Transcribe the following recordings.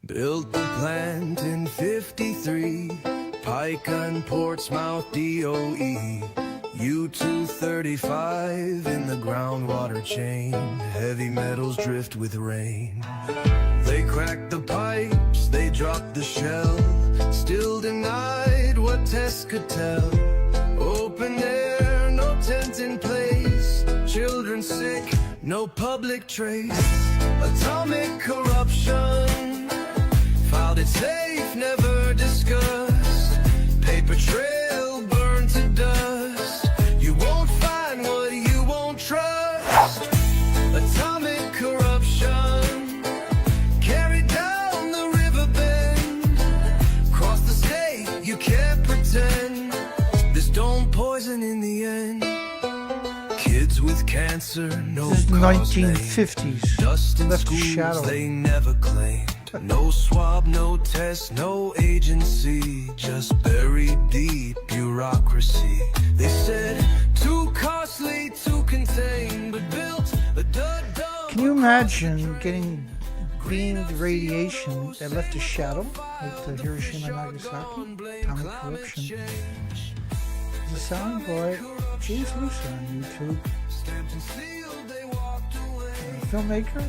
Built the plant in 53, Pike and Portsmouth DOE. U-235 in the groundwater chain, heavy metals drift with rain. They cracked the pipes, they dropped the shell, still denied what tests could tell. Open air, no tent in place, children sick, no public trace. Atomic corruption, filed it safe, never discussed. Paper trail burned to dust, you won't find what you won't trust. Atomic corruption, carried down the river bend. Across the state, you can't pretend this don't poison in the end. Kids with cancer, no This is cause 1950s. Dust in Left a schools shadow. they never claimed. No swab, no test, no agency, just buried deep bureaucracy. They said too costly to contain, but built a dirt dump. Can you imagine getting beamed radiation that left a shadow, like the Hiroshima Nagasaki? Atomic corruption. The sound by James Lucer on YouTube. Filmmaker,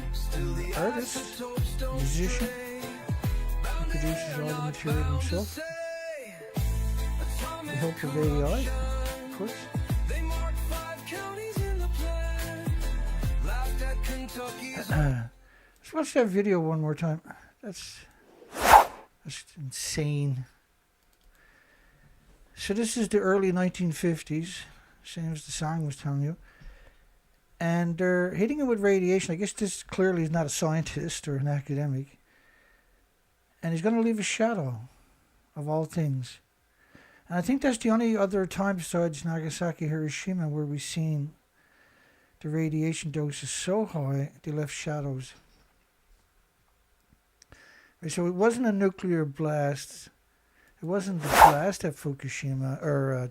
artist, musician. He produces all the material himself. He helped with AEI, of course. Let's watch that video one more time. That's insane. So this is the early 1950s, same as the song was telling you. And they're hitting him with radiation. I guess this clearly is not a scientist or an academic. And he's going to leave a shadow, of all things. And I think that's the only other time besides Nagasaki, Hiroshima, where we've seen the radiation doses so high, they left shadows. So it wasn't a nuclear blast. It wasn't the blast at Fukushima, or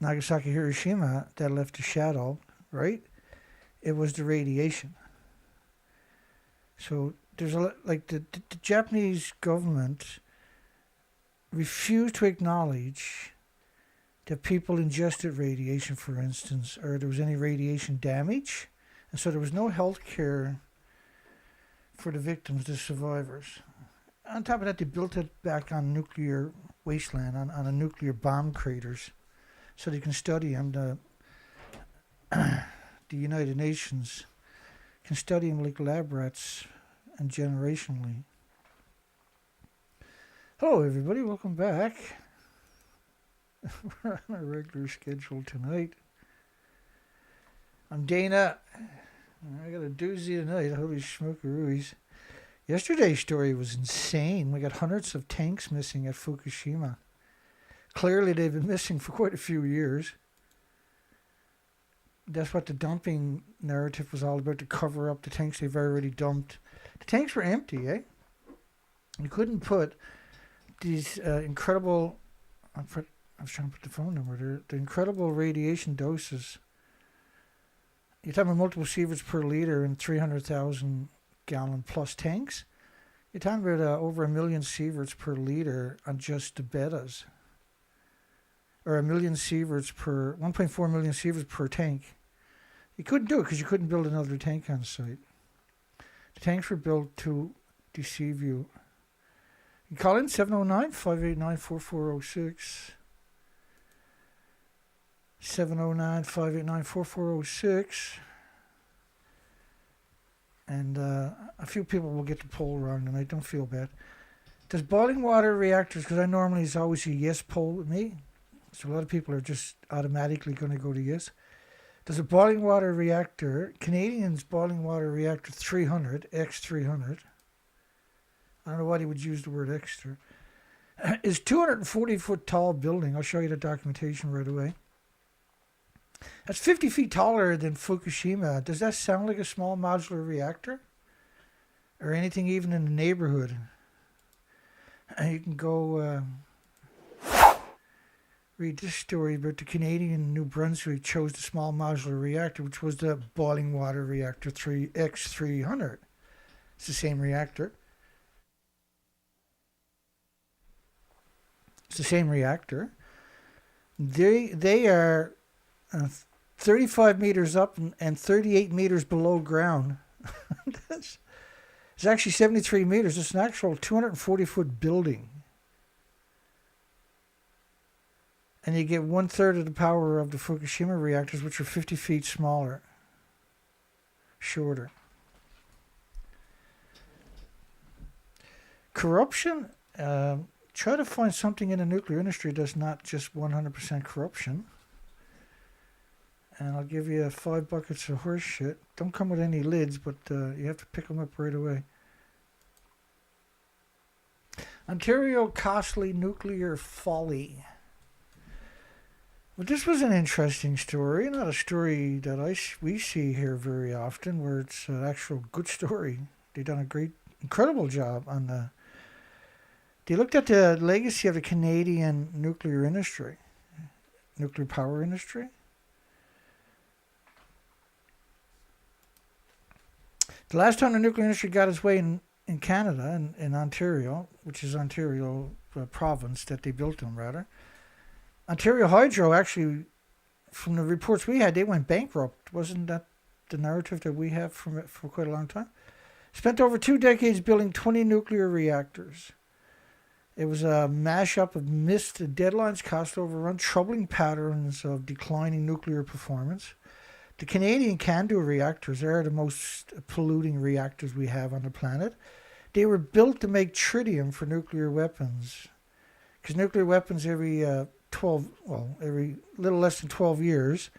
Nagasaki, Hiroshima that left a shadow, right? It was the radiation. So there's a like the Japanese government refused to acknowledge that people ingested radiation, for instance, or there was any radiation damage, and so there was no health care for the victims, the survivors. On top of that, they built it back on nuclear wasteland, on a nuclear bomb craters, so they can study them. The United Nations can study them like lab rats and generationally. Hello, everybody. Welcome back. We're on a regular schedule tonight. I'm Dana. I got a doozy tonight. Holy schmookaroos. Yesterday's story was insane. We got hundreds of tanks missing at Fukushima. Clearly, they've been missing for quite a few years. That's what the dumping narrative was all about, to cover up the tanks they've already dumped. The tanks were empty, eh? You couldn't put these incredible... I was trying to put the phone number there. The incredible radiation doses. You're talking about multiple sieverts per liter in 300,000 gallon plus tanks. You're talking about over 1 million sieverts per liter on just the betas. Or 1 million sieverts per, 1.4 million sieverts per tank. You couldn't do it because you couldn't build another tank on site. The tanks were built to deceive you. You call in 709-589-4406. 709-589-4406. And a few people will get the poll wrong tonight. Don't feel bad. Does boiling water reactors, because I normally is always a yes poll with me, so a lot of people are just automatically going to go to yes. Does a boiling water reactor, Canadian's boiling water reactor 300, X300, I don't know why they would use the word extra, is 240-foot tall building. I'll show you the documentation right away. That's 50 feet taller than Fukushima. Does that sound like a small modular reactor? Or anything even in the neighborhood? And you can go read this story about the Canadian New Brunswick chose the small modular reactor, which was the boiling water reactor X300. It's the same reactor. It's the same reactor. They are 35 meters up and 38 meters below ground. It's actually 73 meters. It's an actual 240-foot building. And you get 1/3 of the power of the Fukushima reactors, which are 50 feet smaller, shorter. Corruption, try to find something in the nuclear industry that's not just 100% corruption. And I'll give you 5 buckets of horse shit. Don't come with any lids, but you have to pick them up right away. Ontario costly nuclear folly. Well, this was an interesting story, not a story that we see here very often, where it's an actual good story. They've done a incredible job on the. They looked at the legacy of the Canadian nuclear industry, nuclear power industry. The last time the nuclear industry got its way in Canada, in Ontario, which is Ontario province that they built them, rather. Ontario Hydro, actually, from the reports we had, they went bankrupt. Wasn't that the narrative that we have from it for quite a long time? Spent over 2 decades building 20 nuclear reactors. It was a mashup of missed deadlines, cost overrun, troubling patterns of declining nuclear performance. The Canadian CANDU reactors are the most polluting reactors we have on the planet. They were built to make tritium for nuclear weapons. Because nuclear weapons every little less than 12 years,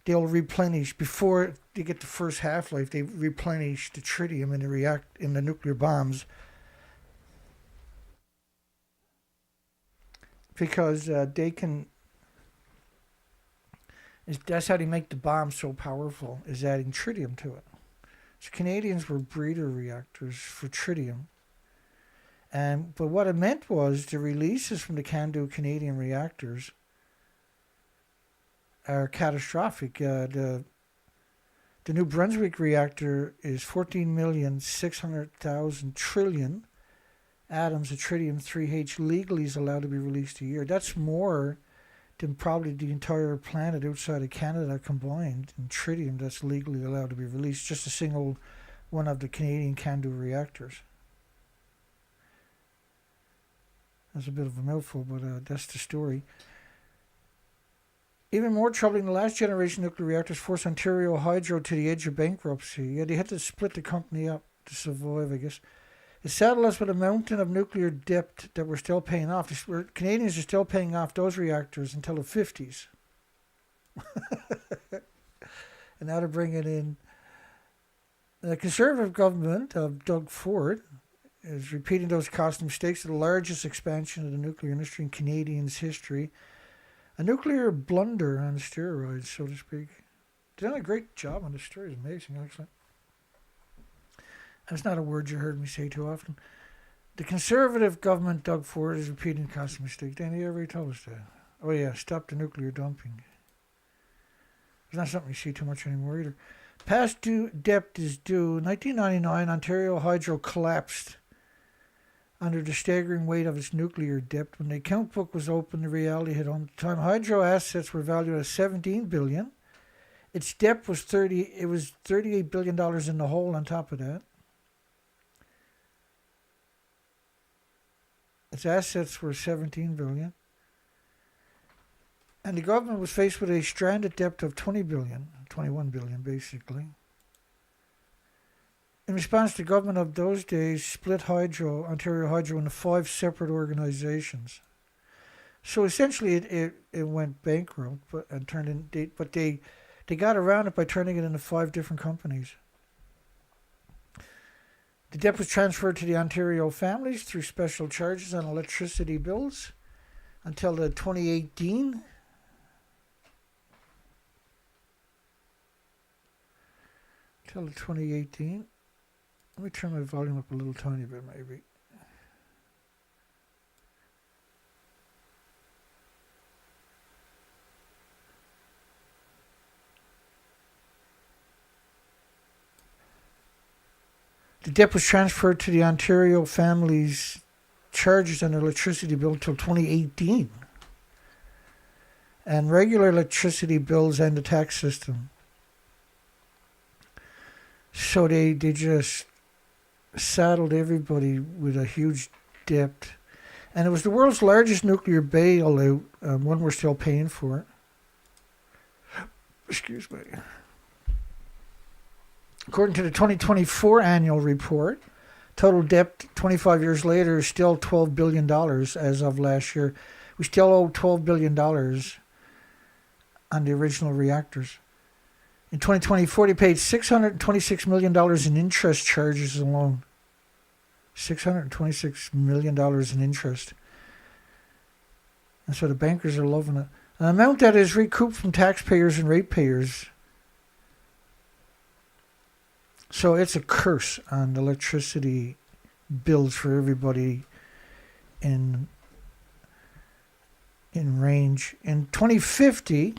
they'll replenish, before they get the first half-life, they replenish the tritium in the nuclear bombs. Because they can, that's how they make the bomb so powerful, is adding tritium to it. So Canadians were breeder reactors for tritium. But what it meant was the releases from the CANDU Canadian reactors are catastrophic. The New Brunswick reactor is 14,600,000 trillion atoms of tritium-3H legally is allowed to be released a year. That's more than probably the entire planet outside of Canada combined in tritium that's legally allowed to be released. Just a single one of the Canadian CANDU reactors. That's a bit of a mouthful, but that's the story. Even more troubling, the last generation nuclear reactors forced Ontario Hydro to the edge of bankruptcy. Yeah, they had to split the company up to survive, I guess. It saddled us with a mountain of nuclear debt that we're still paying off. Canadians are still paying off those reactors until the 50s. And now they're bringing in the Conservative government of Doug Ford is repeating those cost mistakes of the largest expansion of the nuclear industry in Canadians' history. A nuclear blunder on steroids, so to speak. They've done a great job on the story. It's amazing, actually. That's not a word you heard me say too often. The Conservative government, Doug Ford, is repeating cost mistakes. Danny, you already told us that. Oh yeah, stop the nuclear dumping. It's not something you see too much anymore either. Past due debt is due. 1999, Ontario Hydro collapsed under the staggering weight of its nuclear debt. When the account book was opened, the reality hit home. At the time, Hydro assets were valued at $17 billion. Its debt was $38 billion in the hole on top of that. Its assets were $17 billion. And the government was faced with a stranded debt of $20 billion, $21 billion basically. In response, the government of those days split Ontario Hydro into 5 separate organizations. So essentially it went bankrupt, but they got around it by turning it into 5 different companies. The debt was transferred to the Ontario families through special charges on electricity bills until the 2018. Until the 2018. Let me turn my volume up a little tiny bit, maybe. The debt was transferred to the Ontario family's charges on their electricity bill until 2018. And regular electricity bills and the tax system. So they just saddled everybody with a huge debt. And it was the world's largest nuclear bailout, one we're still paying for. Excuse me. According to the 2024 annual report, total debt 25 years later is still $12 billion as of last year. We still owe $12 billion on the original reactors. In 2024, they paid $626 million in interest charges alone. $626 million in interest. And so the bankers are loving it. An amount that is recouped from taxpayers and ratepayers. So it's a curse on electricity bills for everybody in range. In 2050,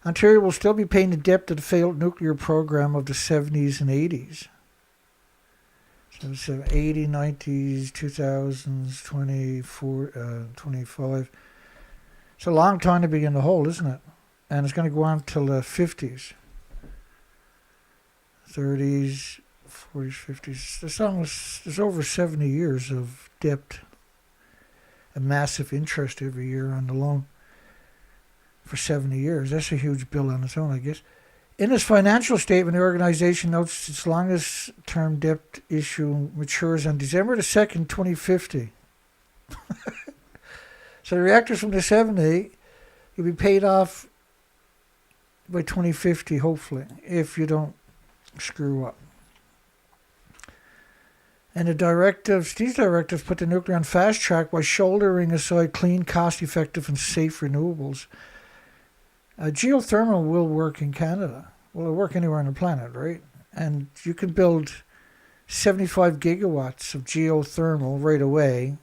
Ontario will still be paying the debt to the failed nuclear program of the 70s and 80s. So 80s, 90s, 2000s, 24, 25. It's a long time to be in the hole, isn't it? And it's going to go on till the 50s. 30s, 40s, 50s. There's over 70 years of debt and massive interest every year on the loan for 70 years. That's a huge bill on its own, I guess. In its financial statement, the organization notes its longest term debt issue matures on December the 2nd, 2050. So the reactors from the 70s will be paid off by 2050, hopefully, if you don't screw up. And these directives put the nuclear on fast track by shouldering aside clean, cost-effective, and safe renewables. Geothermal will work in Canada. Well, it'll work anywhere on the planet, right? And you can build 75 gigawatts of geothermal right away.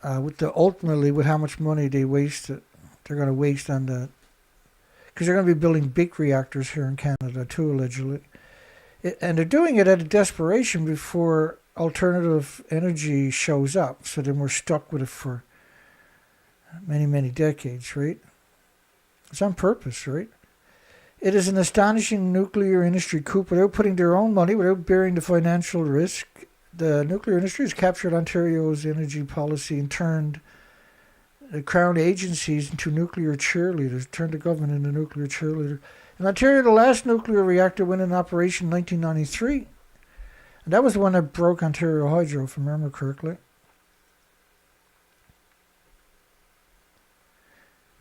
Ultimately, with how much money they're going to waste on because they're going to be building big reactors here in Canada too, allegedly. And they're doing it out of desperation before alternative energy shows up. So then we're stuck with it for many, many decades, right? It's on purpose, right? It is an astonishing nuclear industry coup without putting their own money, without bearing the financial risk. The nuclear industry has captured Ontario's energy policy and turned the Crown agencies into nuclear cheerleaders, turned the government into nuclear cheerleaders. In Ontario, the last nuclear reactor went in operation in 1993. And that was the one that broke Ontario Hydro, if I remember correctly.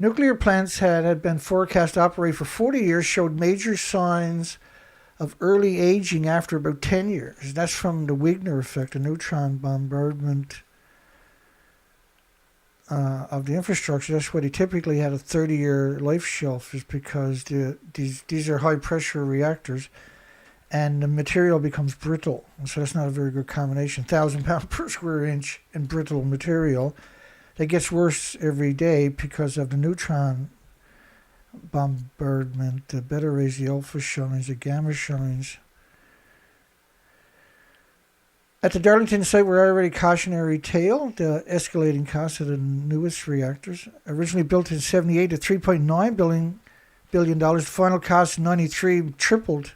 Nuclear plants had been forecast to operate for 40 years, showed major signs of early aging after about 10 years. That's from the Wigner effect, a neutron bombardment of the infrastructure. That's why they typically had a 30-year life shelf, is because these are high-pressure reactors, and the material becomes brittle. So that's not a very good combination. 1,000 pounds per square inch in brittle material. That gets worse every day because of the neutron bombardment, the beta rays, the alpha shellings, the gamma shellings. At the Darlington site, we're already cautionary tale, the escalating cost of the newest reactors. Originally built in 78 to $3.9 billion, the final cost in 93 tripled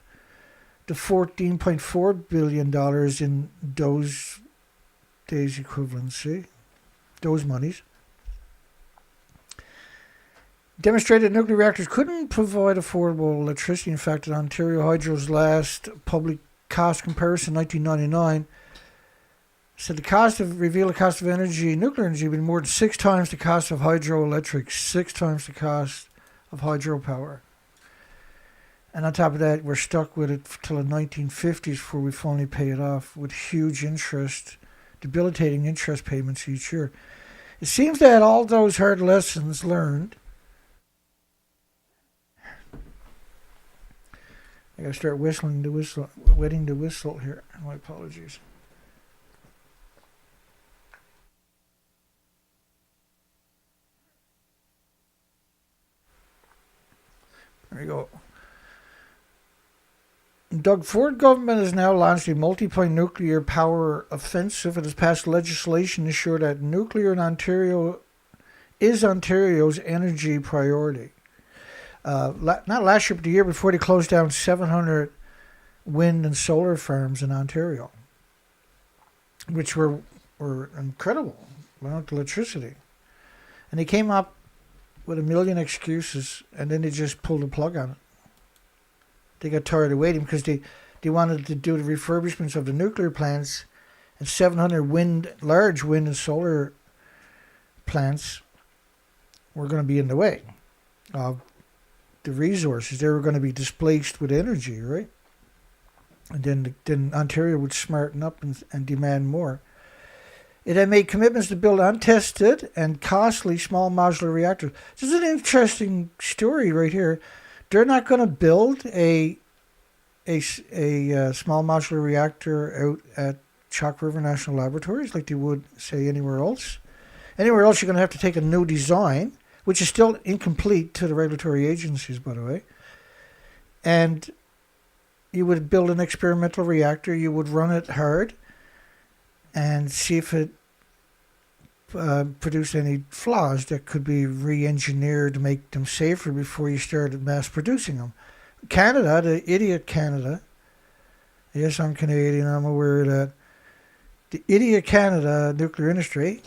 to $14.4 billion in those days equivalency. Those monies. Demonstrated nuclear reactors couldn't provide affordable electricity. In fact, in Ontario Hydro's last public cost comparison, 1999, said the cost of energy, nuclear energy, would be more than 6 times the cost of hydroelectric, 6 times the cost of hydropower. And on top of that, we're stuck with it till the 1950s before we finally pay it off with huge interest, debilitating interest payments each year. It seems that all those hard lessons learned. I gotta start wetting the whistle here. My apologies. There you go. Doug Ford government has now launched a multi-point nuclear power offensive. It has passed legislation to ensure that nuclear in Ontario is Ontario's energy priority. Not last year, but the year before, they closed down 700 wind and solar farms in Ontario, which were incredible amount of electricity. And they came up with a million excuses, and then they just pulled the plug on it. They got tired of waiting because they wanted to do the refurbishments of the nuclear plants, and 700 large wind and solar plants were going to be in the way of the resources. They were going to be displaced with energy, right? And then Ontario would smarten up and demand more. It had made commitments to build untested and costly small modular reactors. This is an interesting story right here. They're not going to build a small modular reactor out at Chalk River National Laboratories like they would, say, anywhere else. Anywhere else, you're going to have to take a new design, which is still incomplete to the regulatory agencies, by the way. And you would build an experimental reactor. You would run it hard and see if it produced any flaws that could be re-engineered to make them safer before you started mass producing them. Canada, the idiot Canada, yes, I'm Canadian, I'm aware of that. The idiot Canada nuclear industry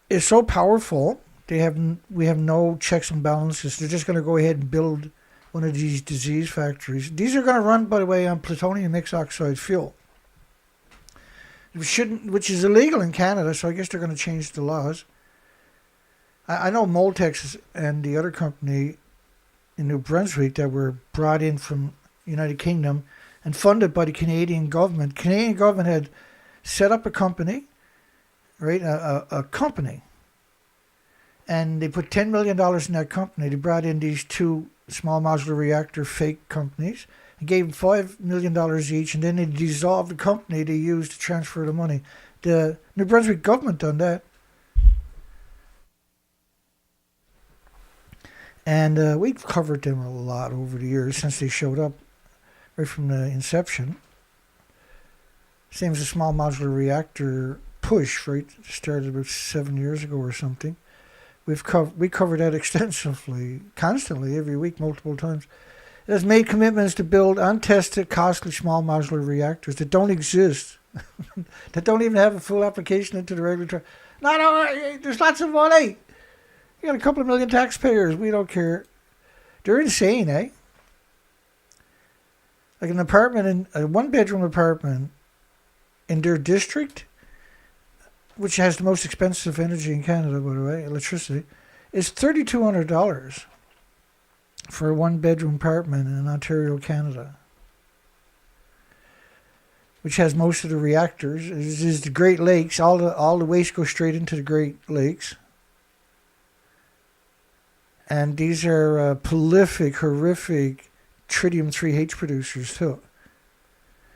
is so powerful, we have no checks and balances. They're just going to go ahead and build one of these disease factories. These are going to run, by the way, on plutonium mixed oxide fuel, which is illegal in Canada, so I guess they're going to change the laws. I know Moltex and the other company in New Brunswick that were brought in from United Kingdom and funded by the Canadian government. Canadian government had set up a company, right? A company. And they put $10 million in that company. They brought in these two small modular reactor fake companies and gave them $5 million each, and then they dissolved the company they used to transfer the money. The New Brunswick government done that. And we've covered them a lot over the years since they showed up right from the inception. Same as a small modular reactor push, right? Started about 7 years ago or something. We covered that extensively, constantly, every week, multiple times. It has made commitments to build untested, costly small modular reactors that don't exist, that don't even have a full application into the regulatory. No, there's lots of money. You got a couple of million taxpayers. We don't care. They're insane, eh? Like an apartment, a one-bedroom apartment in their district, which has the most expensive energy in Canada, by the way, electricity, is $3,200 for a one-bedroom apartment in Ontario, Canada, which has most of the reactors. This is the Great Lakes. All the waste goes straight into the Great Lakes. And these are prolific, horrific tritium-3H producers too,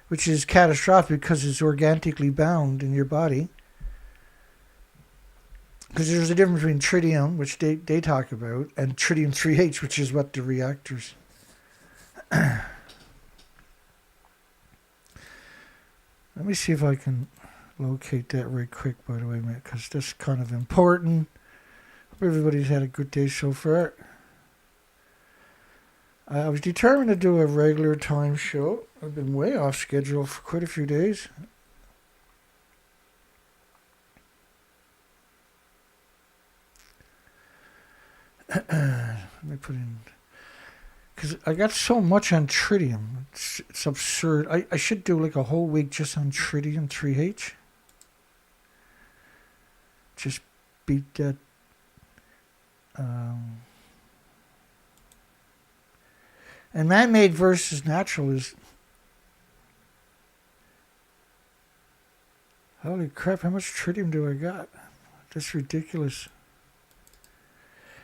which is catastrophic because it's organically bound in your body. Because there's a difference between tritium, which they talk about, and tritium-3H, which is what the reactors. Let me see if I can locate that right quick, by the way, mate, because that's kind of important. Hope everybody's had a good day so far. I was determined to do a regular time show. I've been way off schedule for quite a few days. Let me put in, because I got so much on tritium. It's absurd. I should do like a whole week just on tritium-3H. Just beat that. And man-made versus natural is, holy crap, how much tritium do I got? That's ridiculous.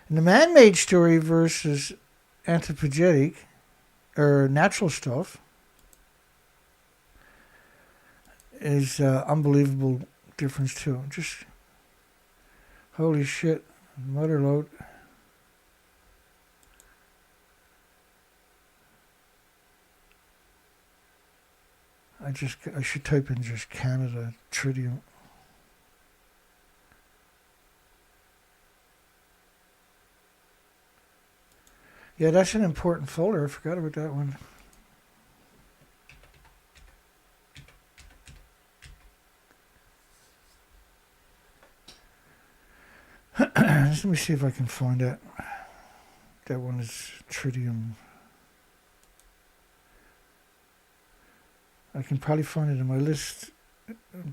And the man-made story versus anthropogenic, or natural stuff, is unbelievable difference too. Just, holy shit, mother load. I should type in just Canada tritium. Yeah, that's an important folder. I forgot about that one. Let me see if I can find that. That one is tritium. I can probably find it in my list,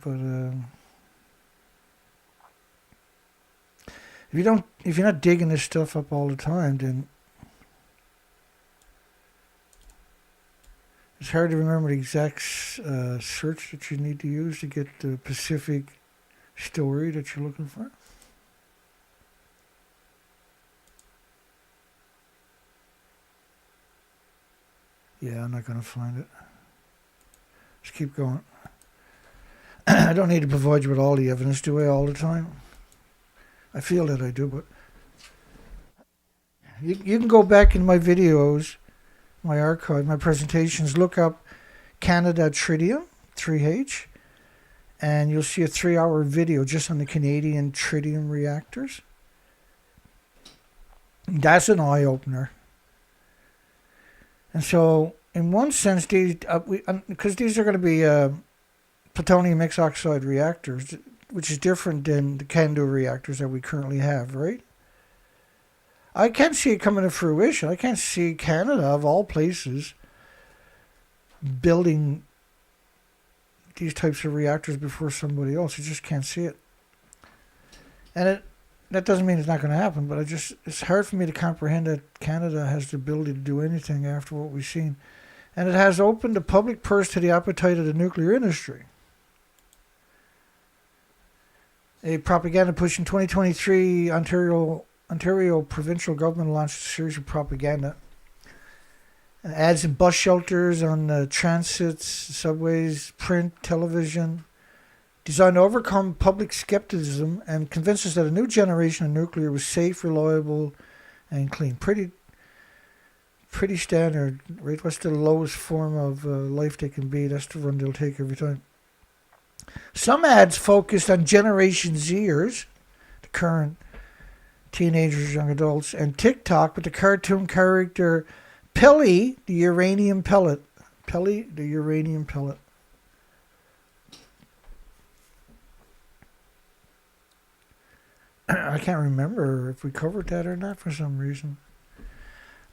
but if you're not digging this stuff up all the time, then it's hard to remember the exact search that you need to use to get the specific story that you're looking for. Yeah, I'm not going to find it. Just keep going. I don't need to provide you with all the evidence, do I, all the time? I feel that I do, but you can go back in my videos, my archive, my presentations, look up Canada Tritium, 3H, and you'll see a 3-hour video just on the Canadian tritium reactors. That's an eye-opener. And so, in one sense, because these are going to be plutonium mixed oxide reactors, which is different than the CANDU reactors that we currently have, right? I can't see it coming to fruition. I can't see Canada, of all places, building these types of reactors before somebody else. I just can't see it. And that doesn't mean it's not going to happen, but it's hard for me to comprehend that Canada has the ability to do anything after what we've seen. And it has opened the public purse to the appetite of the nuclear industry. A propaganda push in 2023, Ontario provincial government launched a series of propaganda. Ads in bus shelters, on transits, subways, print, television, designed to overcome public skepticism and convince us that a new generation of nuclear was safe, reliable, and clean. Pretty standard, right? What's the lowest form of life they can be? That's the run they'll take every time. Some ads focused on Generation Zers, the current teenagers, young adults, and TikTok with the cartoon character Pelly, the uranium pellet. Pelly, the uranium pellet. I can't remember if we covered that or not for some reason.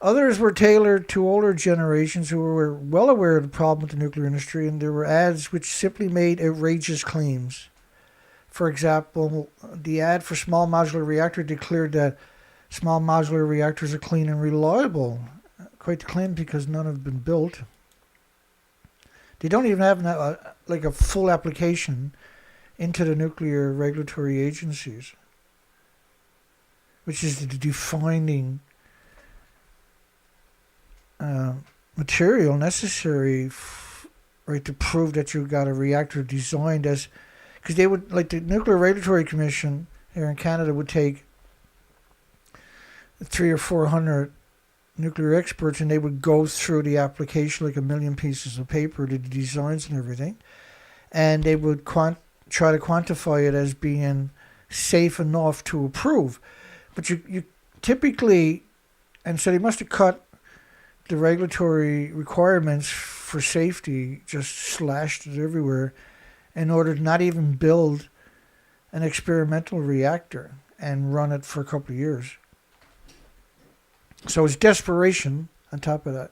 Others were tailored to older generations who were well aware of the problem with the nuclear industry, and there were ads which simply made outrageous claims. For example, the ad for small modular reactor declared that small modular reactors are clean and reliable. Quite the claim, because none have been built. They don't even have a full application into the nuclear regulatory agencies, which is the defining material necessary to prove that you've got a reactor designed as, because they would, like the Nuclear Regulatory Commission here in Canada would take 300 or 400 nuclear experts, and they would go through the application like a million pieces of paper, the designs and everything, and they would try to quantify it as being safe enough to approve. But you typically, and so they must have cut the regulatory requirements for safety, just slashed it everywhere, in order to not even build an experimental reactor and run it for a couple of years. So it's desperation on top of that.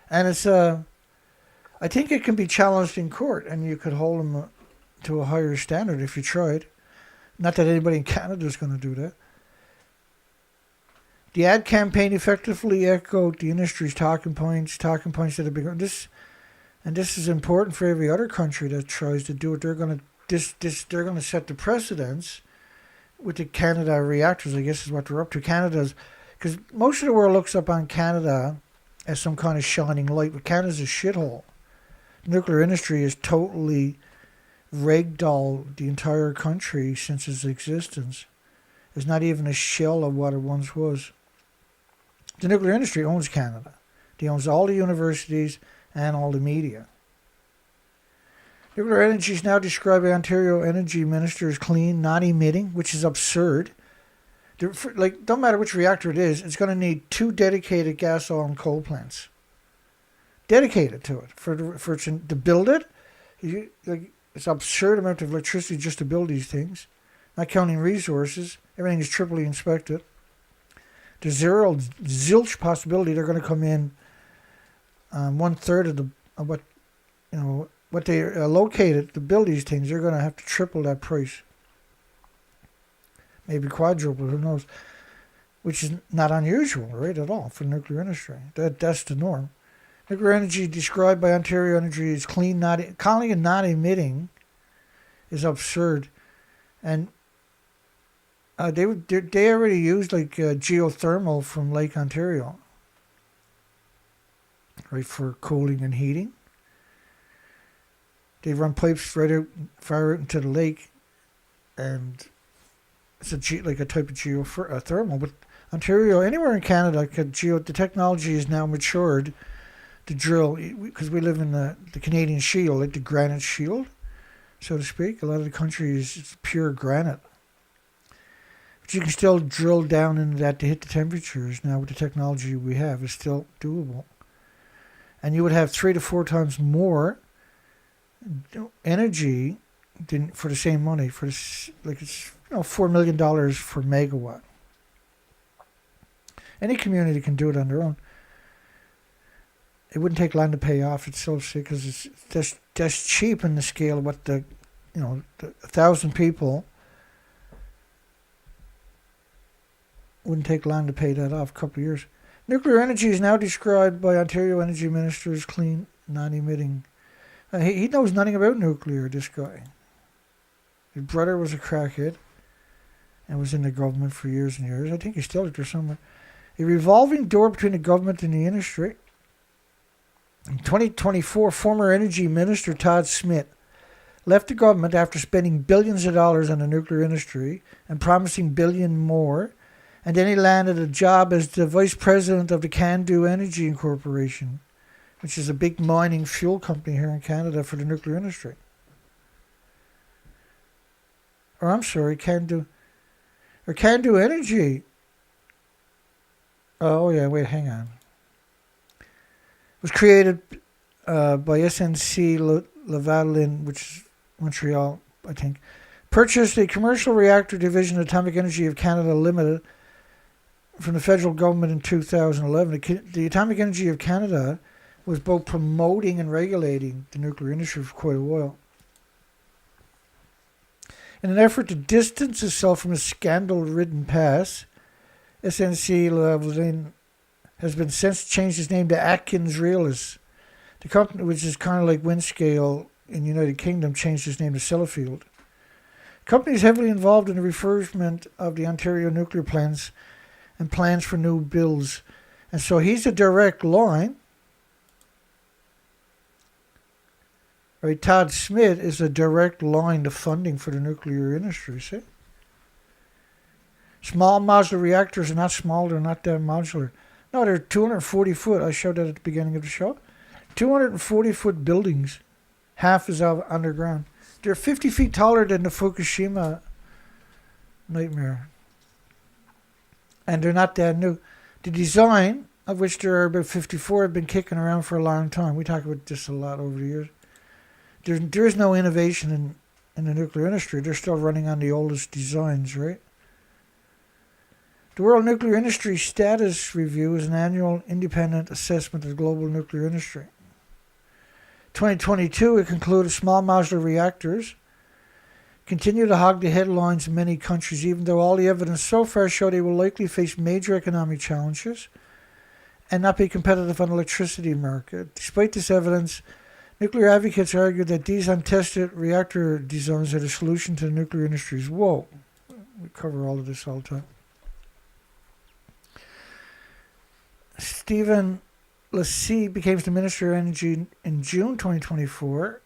And it's, I think it can be challenged in court, and you could hold them to a higher standard if you tried. Not that anybody in Canada is going to do that. The ad campaign effectively echoed the industry's talking points that have been this, and this is important for every other country that tries to do it. They're going to set the precedents with the Canada reactors, I guess is what they're up to. Canada's, because most of the world looks up on Canada as some kind of shining light, but Canada's a shithole. The nuclear industry has totally ragdolled the entire country since its existence. It's not even a shell of what it once was. The nuclear industry owns Canada. They owns all the universities and all the media. Nuclear energy is now described by Ontario Energy Minister as clean, non-emitting, which is absurd. Like, don't matter which reactor it is, it's going to need 2 dedicated gas, oil, and coal plants. Dedicated to it. To build it, it's an absurd amount of electricity just to build these things. Not counting resources. Everything is triply inspected. There's zilch possibility they're going to come in 1/3 of what they located to build these things. They're going to have to triple that price. Maybe quadruple, who knows? Which is not unusual, right, at all for the nuclear industry. That's the norm. Nuclear energy described by Ontario Energy as clean, calling it not emitting is absurd. And they already used like geothermal from Lake Ontario, right, for cooling and heating. They run pipes far out into the lake, and it's like a type of geothermal. But Ontario, anywhere in Canada, the technology is now matured to drill, because we live in the Canadian Shield, like the granite shield, so to speak. A lot of the country is pure granite. But you can still drill down into that to hit the temperatures now with the technology we have. It's still doable. And you would have 3 to 4 times more energy for the same money. It's $4 million for megawatt. Any community can do it on their own. It wouldn't take long to pay off. It's so sick because it's just cheap in the scale of what the 1,000 people wouldn't take long to pay that off. A couple of years. Nuclear energy is now described by Ontario Energy Minister as clean, non-emitting. He knows nothing about nuclear. This guy. His brother was a crackhead and was in the government for years and years. I think he's still there somewhere. A revolving door between the government and the industry. In 2024, former Energy Minister Todd Smith left the government after spending billions of dollars on the nuclear industry and promising billion more, and then he landed a job as the Vice President of the Can-Do Energy Incorporation, which is a big mining fuel company here in Canada for the nuclear industry. Or I'm sorry, Can-Do Energy. Oh yeah, wait, hang on. Was created by SNC Lavalin, which is Montreal, I think. Purchased a commercial reactor division of Atomic Energy of Canada Limited from the federal government in 2011. The Atomic Energy of Canada was both promoting and regulating the nuclear industry for quite a while. In an effort to distance itself from a scandal-ridden past, SNC Lavalin has been since changed its name to Atkins Realis. The company, which is kind of like Windscale in the United Kingdom, changed its name to Sellafield. The company is heavily involved in the refurbishment of the Ontario nuclear plants and plans for new builds. And so he's a direct line. Right, Todd Smith is a direct line to funding for the nuclear industry, see? Small modular reactors are not small, they're not that modular. No, they're 240 foot. I showed that at the beginning of the show. 240 foot buildings. Half is underground. They're 50 feet taller than the Fukushima nightmare. And they're not that new. The design, of which there are about 54, have been kicking around for a long time. We talk about this a lot over the years. There is no innovation in the nuclear industry. They're still running on the oldest designs, right? The World Nuclear Industry Status Review is an annual independent assessment of the global nuclear industry. 2022, it concluded small modular reactors continue to hog the headlines in many countries, even though all the evidence so far show they will likely face major economic challenges and not be competitive on the electricity market. Despite this evidence, nuclear advocates argue that these untested reactor designs are the solution to the nuclear industry's woe. We cover all of this all the time. Stephen Lassie became the Minister of Energy in June 2024.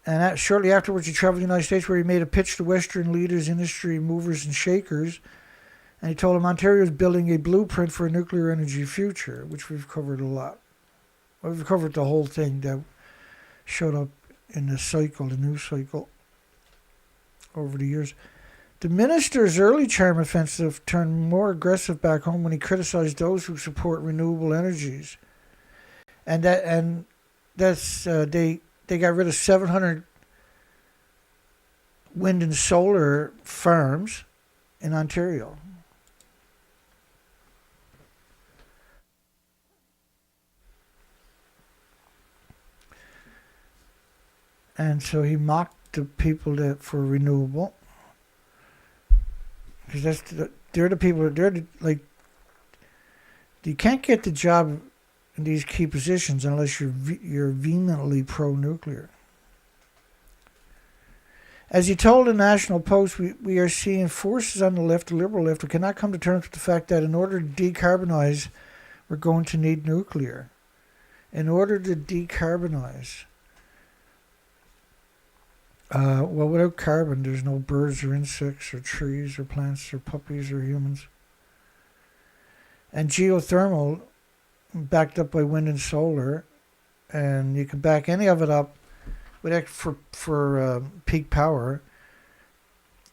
And shortly afterwards, he traveled to the United States, where he made a pitch to Western leaders, industry movers, and shakers. And he told them Ontario is building a blueprint for a nuclear energy future, which we've covered a lot. We've covered the whole thing that showed up in the cycle, the news cycle, over the years. The minister's early charm offensive turned more aggressive back home when he criticized those who support renewable energies, and that's they got rid of 700 wind and solar farms in Ontario. And so he mocked the people that for renewable, because they're the people, like, you can't get the job in these key positions unless you're vehemently pro-nuclear. As he told the National Post, we are seeing forces on the left, the liberal left, who cannot come to terms with the fact that in order to decarbonize, we're going to need nuclear. In order to decarbonize. Well, without carbon, there's no birds or insects or trees or plants or puppies or humans. And geothermal, backed up by wind and solar, and you can back any of it up with for peak power.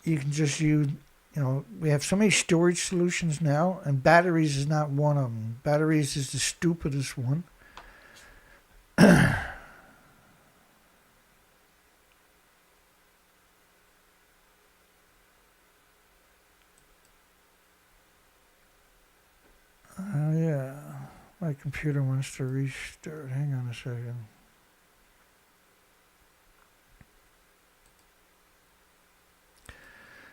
You can just use, we have so many storage solutions now, and batteries is not one of them. Batteries is the stupidest one. Yeah, my computer wants to restart. Hang on a second.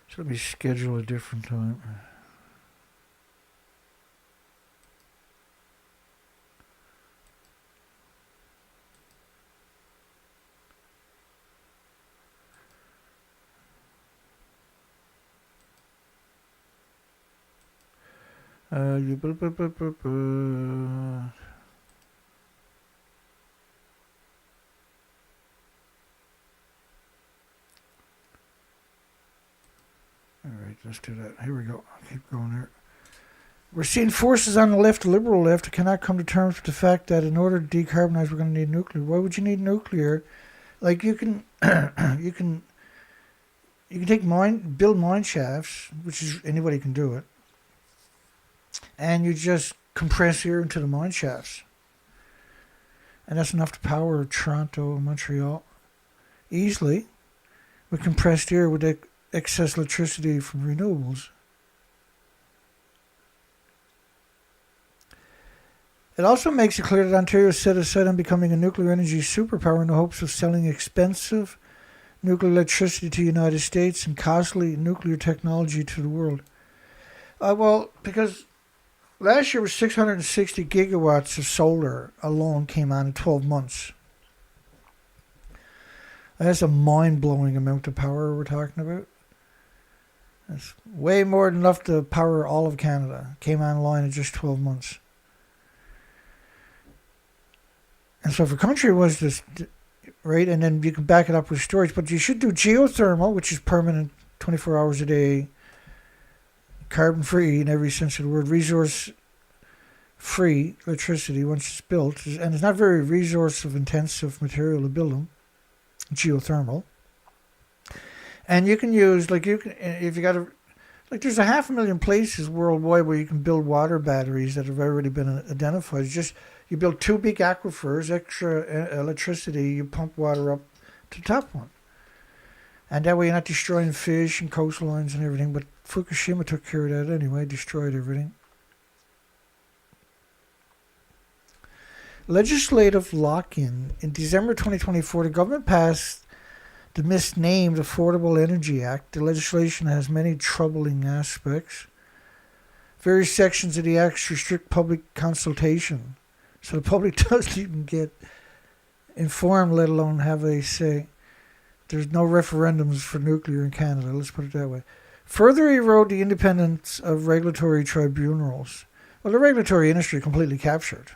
So let me schedule a different time. All right, let's do that. Here we go. I'll keep going here. We're seeing forces on the left, the liberal left, who cannot come to terms with the fact that in order to decarbonize, we're going to need nuclear. Why would you need nuclear? Like, you can, you can build mine shafts, which is anybody can do it, and you just compress air into the mine shafts, and that's enough to power Toronto and Montreal easily with compressed air with excess electricity from renewables. It also makes it clear that Ontario set aside on becoming a nuclear energy superpower in the hopes of selling expensive nuclear electricity to the United States and costly nuclear technology to the world. Well, because last year was 660 gigawatts of solar alone came on in 12 months. That's a mind-blowing amount of power we're talking about. That's way more than enough to power all of Canada. Came online in just 12 months. And so if a country was this, right, and then you can back it up with storage, but you should do geothermal, which is permanent, 24 hours a day, carbon-free in every sense of the word, resource-free electricity once it's built, and it's not very resource-intensive material to build them, geothermal. And you can use, if you got there's 500,000 places worldwide where you can build water batteries that have already been identified. It's just, you build 2 big aquifers, extra electricity, you pump water up to the top one. And that way you're not destroying fish and coastlines and everything, but Fukushima took care of that anyway, destroyed everything. Legislative lock-in. In December 2024, the government passed the misnamed Affordable Energy Act. The legislation has many troubling aspects. Various sections of the act restrict public consultation, so the public doesn't even get informed, let alone have a say. There's no referendums for nuclear in Canada, let's put it that way. Further erode the independence of regulatory tribunals. Well, the regulatory industry completely captured.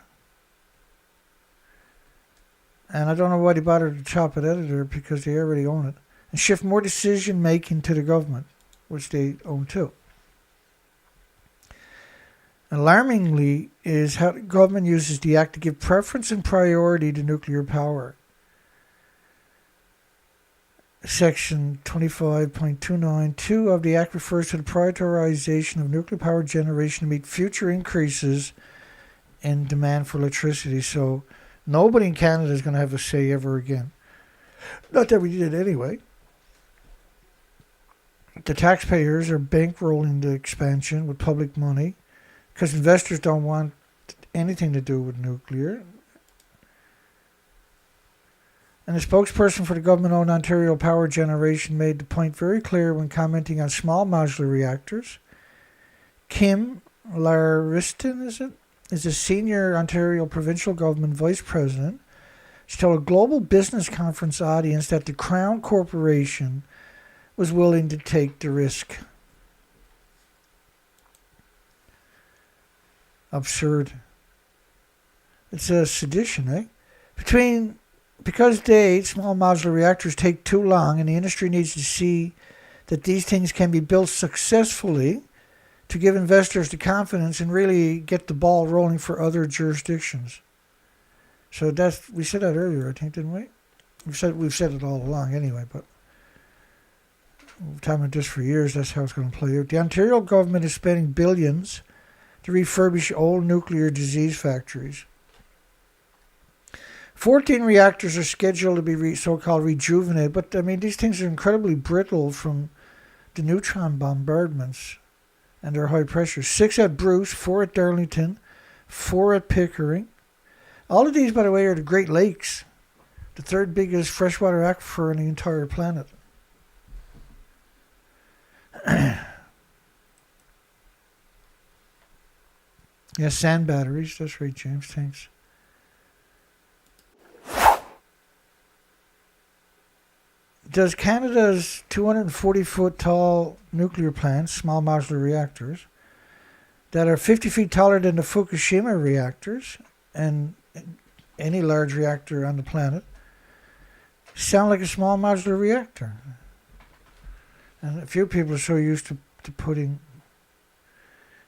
And I don't know why they bothered to chop it out of there, because they already own it. And shift more decision-making to the government, which they own too. Alarmingly is how the government uses the act to give preference and priority to nuclear power. Section 25.292 of the Act refers to the prioritization of nuclear power generation to meet future increases in demand for electricity. So nobody in Canada is going to have a say ever again. Not that we did anyway. The taxpayers are bankrolling the expansion with public money because investors don't want anything to do with nuclear. And the spokesperson for the government-owned Ontario Power Generation made the point very clear when commenting on small modular reactors. Kim Lariston, is a senior Ontario provincial government vice president. She told a global business conference audience that the Crown Corporation was willing to take the risk. Absurd. It's a sedition, eh? Because small modular reactors take too long, and the industry needs to see that these things can be built successfully to give investors the confidence and really get the ball rolling for other jurisdictions. So we said that earlier, I think, didn't we? We've said it all along anyway, but we've talked about this for years. That's how it's going to play out. The Ontario government is spending billions to refurbish old nuclear disease factories. 14 reactors are scheduled to be so-called rejuvenated, but I mean, these things are incredibly brittle from the neutron bombardments and their high pressure. 6 at Bruce, 4 at Darlington, 4 at Pickering. All of these, by the way, are the Great Lakes, the third biggest freshwater aquifer on the entire planet. Yeah, sand batteries. That's right, James. Thanks. Does Canada's 240-foot tall nuclear plants, small modular reactors, that are 50 feet taller than the Fukushima reactors and any large reactor on the planet, sound like a small modular reactor? And a few people are so used to putting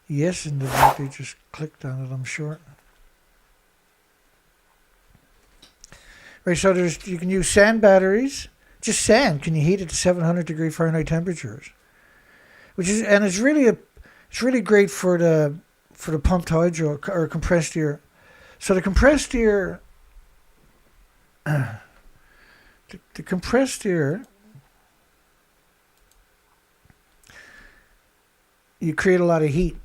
yes into that, they just clicked on it, I'm sure. Right, so you can use sand batteries. Just sand, can you heat it to 700 degree Fahrenheit temperatures? It's really great for the pumped hydro or compressed air. So the compressed air, the compressed air, you create a lot of heat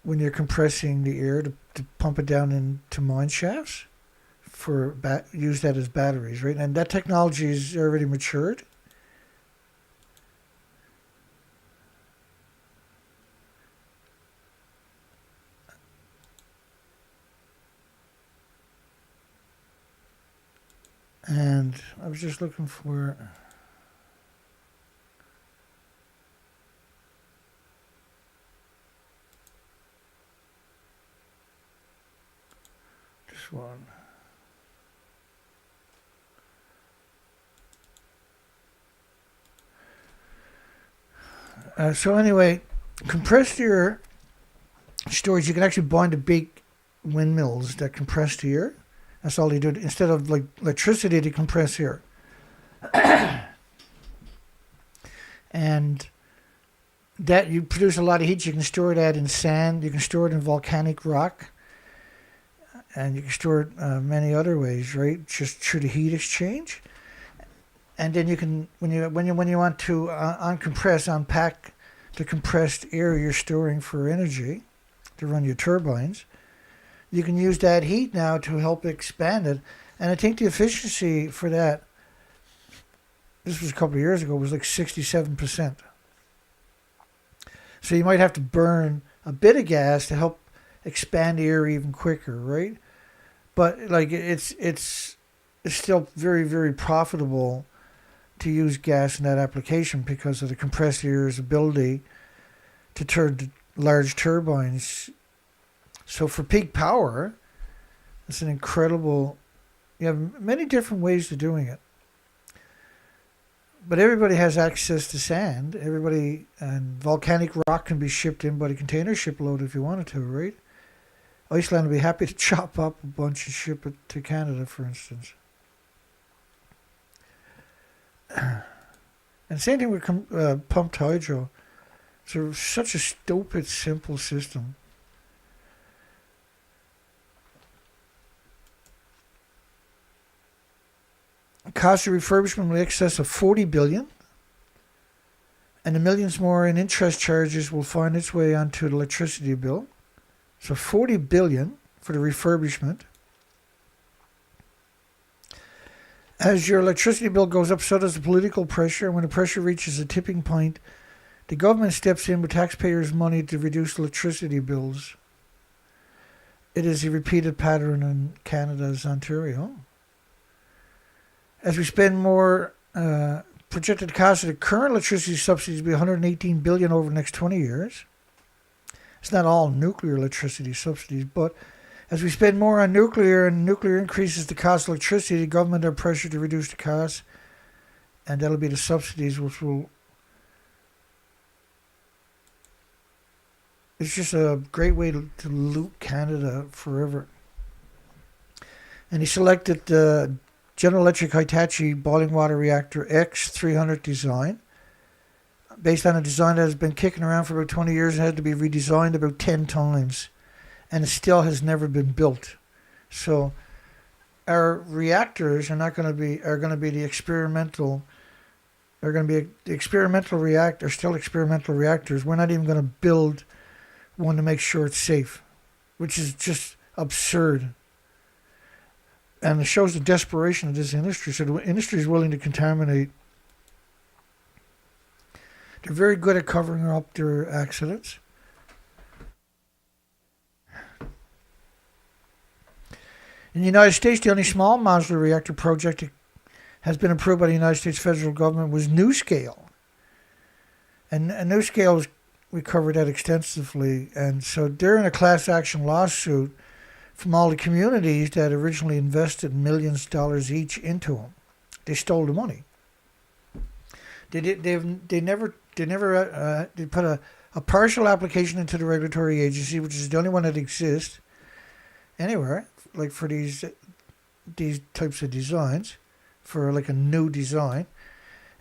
when you're compressing the air to pump it down into mine shafts. Use that as batteries, right? And that technology is already matured. And I was just looking for this one. So anyway, compressed air storage, you can actually bind to big windmills that compress the air. That's all they do. Instead of like electricity, they compress air. And that you produce a lot of heat. You can store that in sand. You can store it in volcanic rock. And you can store it many other ways, right? Just through the heat exchange. And then you can, when you want to unpack the compressed air you're storing for energy to run your turbines, you can use that heat now to help expand it. And I think the efficiency for that, this was a couple of years ago, was like 67%. So you might have to burn a bit of gas to help expand the air even quicker, right? But like it's still very, very profitable to use gas in that application because of the compressed air's ability to turn large turbines. So for peak power, it's an incredible, you have many different ways of doing it. But everybody has access to sand. And volcanic rock can be shipped in by the container shipload if you wanted to, right? Iceland would be happy to chop up a bunch and ship it to Canada, for instance. And same thing with pumped hydro. So such a stupid, simple system. Cost of refurbishment will excess of 40 billion, and the millions more in interest charges will find its way onto the electricity bill. So 40 billion for the refurbishment. As your electricity bill goes up, so does the political pressure. When the pressure reaches a tipping point, the government steps in with taxpayers' money to reduce electricity bills. It is a repeated pattern in Canada's Ontario. As we spend more, projected cost of the current electricity subsidies will be 118 billion over the next 20 years. It's not all nuclear electricity subsidies, but as we spend more on nuclear and nuclear increases the cost of electricity, the government are pressured to reduce the cost, and that'll be the subsidies, which will. It's just a great way to loot Canada forever. And he selected the General Electric Hitachi boiling water reactor X300 design, based on a design that has been kicking around for about 20 years and had to be redesigned about 10 times, and it still has never been built. So our reactors are going to be the experimental. They're going to be the experimental reactor, still experimental reactors. We're not even going to build one to make sure it's safe, which is just absurd. And it shows the desperation of this industry. So the industry is willing to contaminate. They're very good at covering up their accidents. In the United States, the only small modular reactor project that has been approved by the United States federal government was NuScale. And NuScale, we covered that extensively. And so they're in a class action lawsuit from all the communities that originally invested millions of dollars each into them. They stole the money. They put a partial application into the regulatory agency, which is the only one that exists anywhere, like for these types of designs, for like a new design.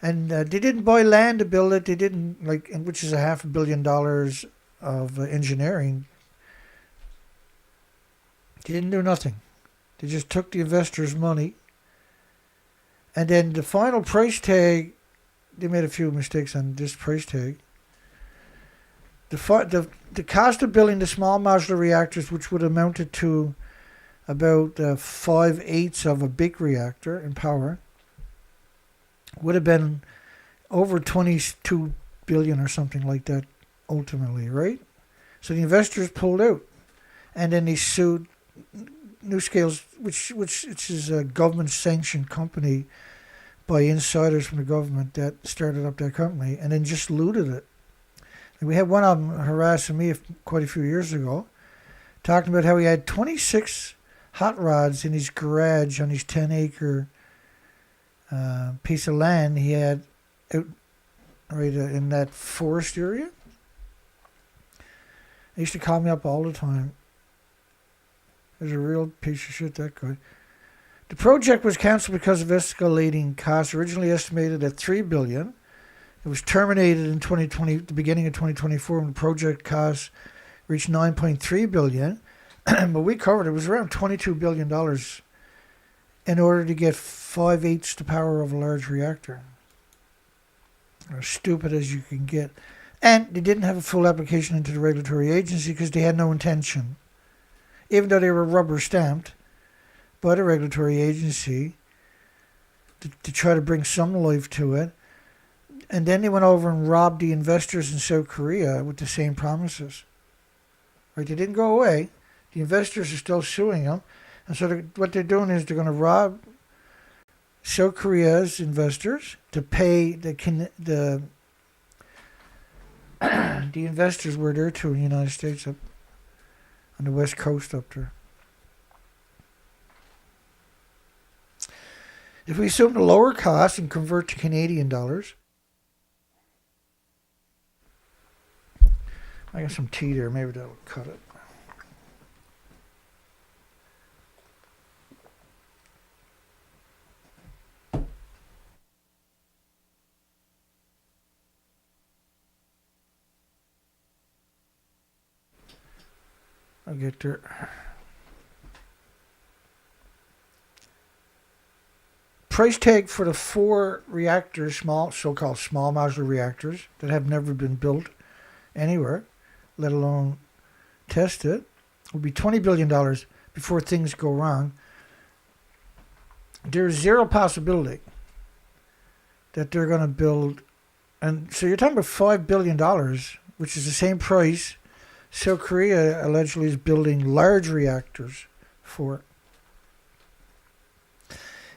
And they didn't buy land to build it. They didn't, which is $500 million of engineering. They didn't do nothing. They just took the investors' money. And then the final price tag, they made a few mistakes on this price tag. The cost of building the small modular reactors, which would have amounted to about 5/8 of a big reactor in power, would have been over 22 billion or something like that ultimately, right? So the investors pulled out, and then they sued NuScale, which is a government-sanctioned company by insiders from the government that started up that company, and then just looted it. And we had one of them harassing me quite a few years ago, talking about how he had 26 hot rods in his garage on his 10-acre piece of land he had out right in that forest area. He used to call me up all the time. There's a real piece of shit, that guy. The project was cancelled because of escalating costs, originally estimated at $3 billion. It was terminated in 2020, the beginning of 2024, when the project costs reached $9.3 billion. But we covered it was around $22 billion in order to get 5/8 the power of a large reactor. As stupid as you can get. And they didn't have a full application into the regulatory agency because they had no intention, even though they were rubber stamped by the regulatory agency to try to bring some life to it. And then they went over and robbed the investors in South Korea with the same promises. Right? They didn't go away. The investors are still suing them. And so what they're doing is they're going to rob South Korea's investors to pay the investors were there too in the United States, up on the west coast up there. If we assume the lower cost and convert to Canadian dollars, I got some tea there, maybe that'll cut it. I'll get there. Price tag for the 4 reactors, so-called small modular reactors that have never been built anywhere, let alone tested, will be $20 billion before things go wrong. There's zero possibility that they're going to build, and so you're talking about $5 billion, which is the same price South Korea allegedly is building large reactors for.